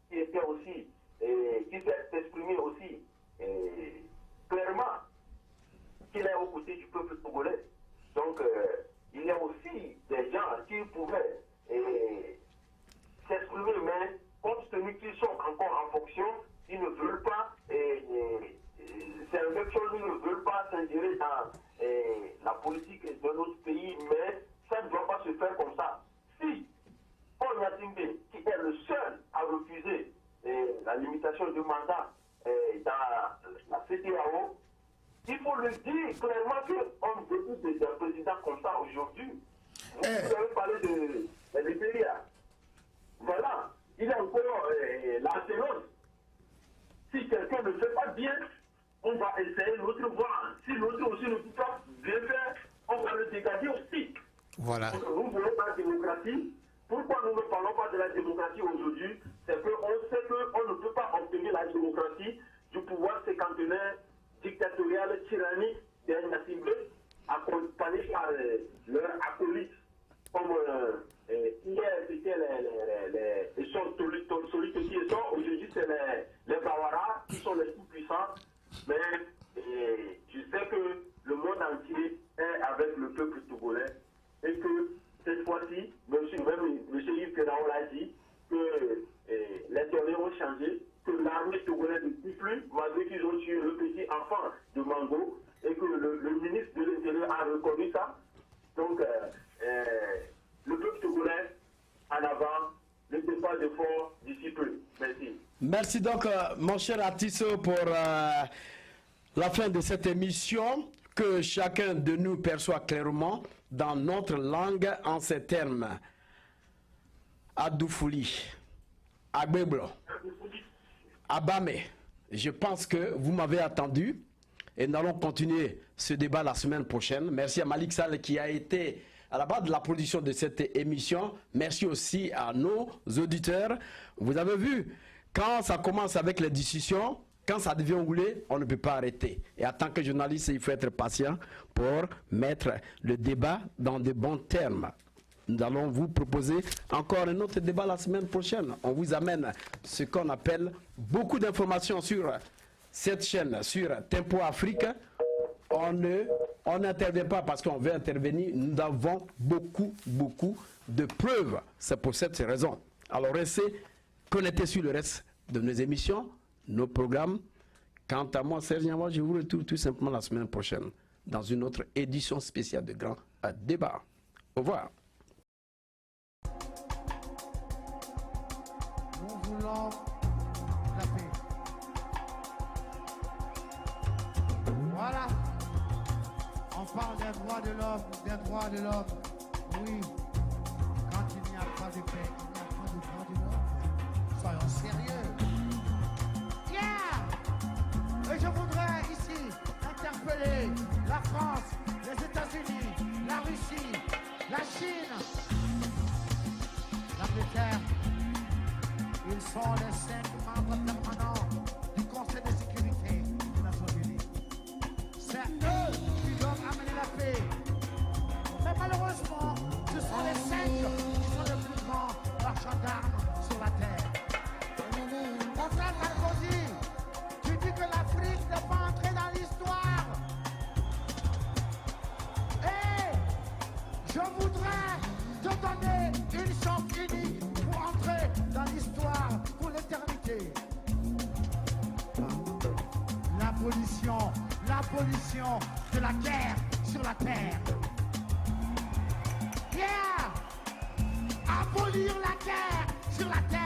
qui était aussi, qui s'est exprimé aussi clairement qu'il est aux côtés du peuple togolais. Donc il y a aussi des gens qui pouvaient s'exprimer, mais compte tenu qu'ils sont encore en fonction, ils ne veulent pas. C'est quelque chose, ils ne veulent pas s'ingérer dans la politique de notre pays, mais ça ne doit pas se faire comme ça. Si Paul Yatimbe, qui est le seul à refuser la limitation du mandat dans la CEDEAO, il faut le dire clairement qu'on décide d'un président comme ça aujourd'hui. Vous avez parlé de Libéria. Voilà, il y a encore l'alternance. Si quelqu'un ne fait pas bien, démocratie. Pourquoi nous ne parlons pas de la démocratie aujourd'hui? C'est qu'on sait qu'on ne peut pas obtenir la démocratie du pouvoir cinquantenaire, dictatorial, tyrannique d'une assemblée, accompagné par leurs acolytes. Comme hier, c'était les solides qui sont, aujourd'hui, c'est les Bawara qui sont les plus puissants. Mais je sais que le monde entier est avec le peuple togolais et que cette fois-ci, M. Yves Kéraon l'a dit, que les données ont changé, que l'armée togolaise ne tue plus, malgré qu'ils ont tué le petit enfant de Mango, et que le ministre de l'Intérieur a reconnu ça. Donc, le peuple togolais, en avant, ne fait pas d'efforts d'ici peu. Merci. Merci donc, mon cher Atisso, pour la fin de cette émission que chacun de nous perçoit clairement dans notre langue en ces termes. Adoufouli, Agbeblo, Abame, je pense que vous m'avez attendu et nous allons continuer ce débat la semaine prochaine. Merci à Malik Sall qui a été à la base de la production de cette émission. Merci aussi à nos auditeurs. Vous avez vu, quand ça commence avec les discussions, quand ça devient roulé, on ne peut pas arrêter. Et en tant que journaliste, il faut être patient pour mettre le débat dans de bons termes. Nous allons vous proposer encore un autre débat la semaine prochaine. On vous amène ce qu'on appelle beaucoup d'informations sur cette chaîne, sur Tempo Afrique. On n'intervient pas parce qu'on veut intervenir. Nous avons beaucoup de preuves. C'est pour cette raison. Alors restez connectés sur le reste de nos émissions, nos programmes. Quant à moi, Serge Niawa, je vous retrouve tout simplement la semaine prochaine dans une autre édition spéciale de Grand Débat. Au revoir. Nous voulons la paix. Voilà. On parle des droits de l'homme, des droits de l'homme. Oui. Quand il n'y a pas de paix, il n'y a pas de droits de l'homme. Soyons sérieux. Yeah! Et je voudrais ici interpeller la France, les États-Unis, la Russie, la Chine, l'Angleterre. Ils sont les 5 membres permanents du Conseil de sécurité des Nations Unies. C'est eux qui doivent amener la paix. Mais malheureusement, ce sont les 5 qui sont les plus grands marchands d'armes sur la terre. Mon frère Sarkozy, tu dis que l'Afrique n'est pas entrée dans l'histoire. Et je voudrais te donner une chance unique pour entrer dans l'histoire pour l'éternité. L'abolition de la guerre sur la terre. Yeah! Abolir la guerre sur la terre.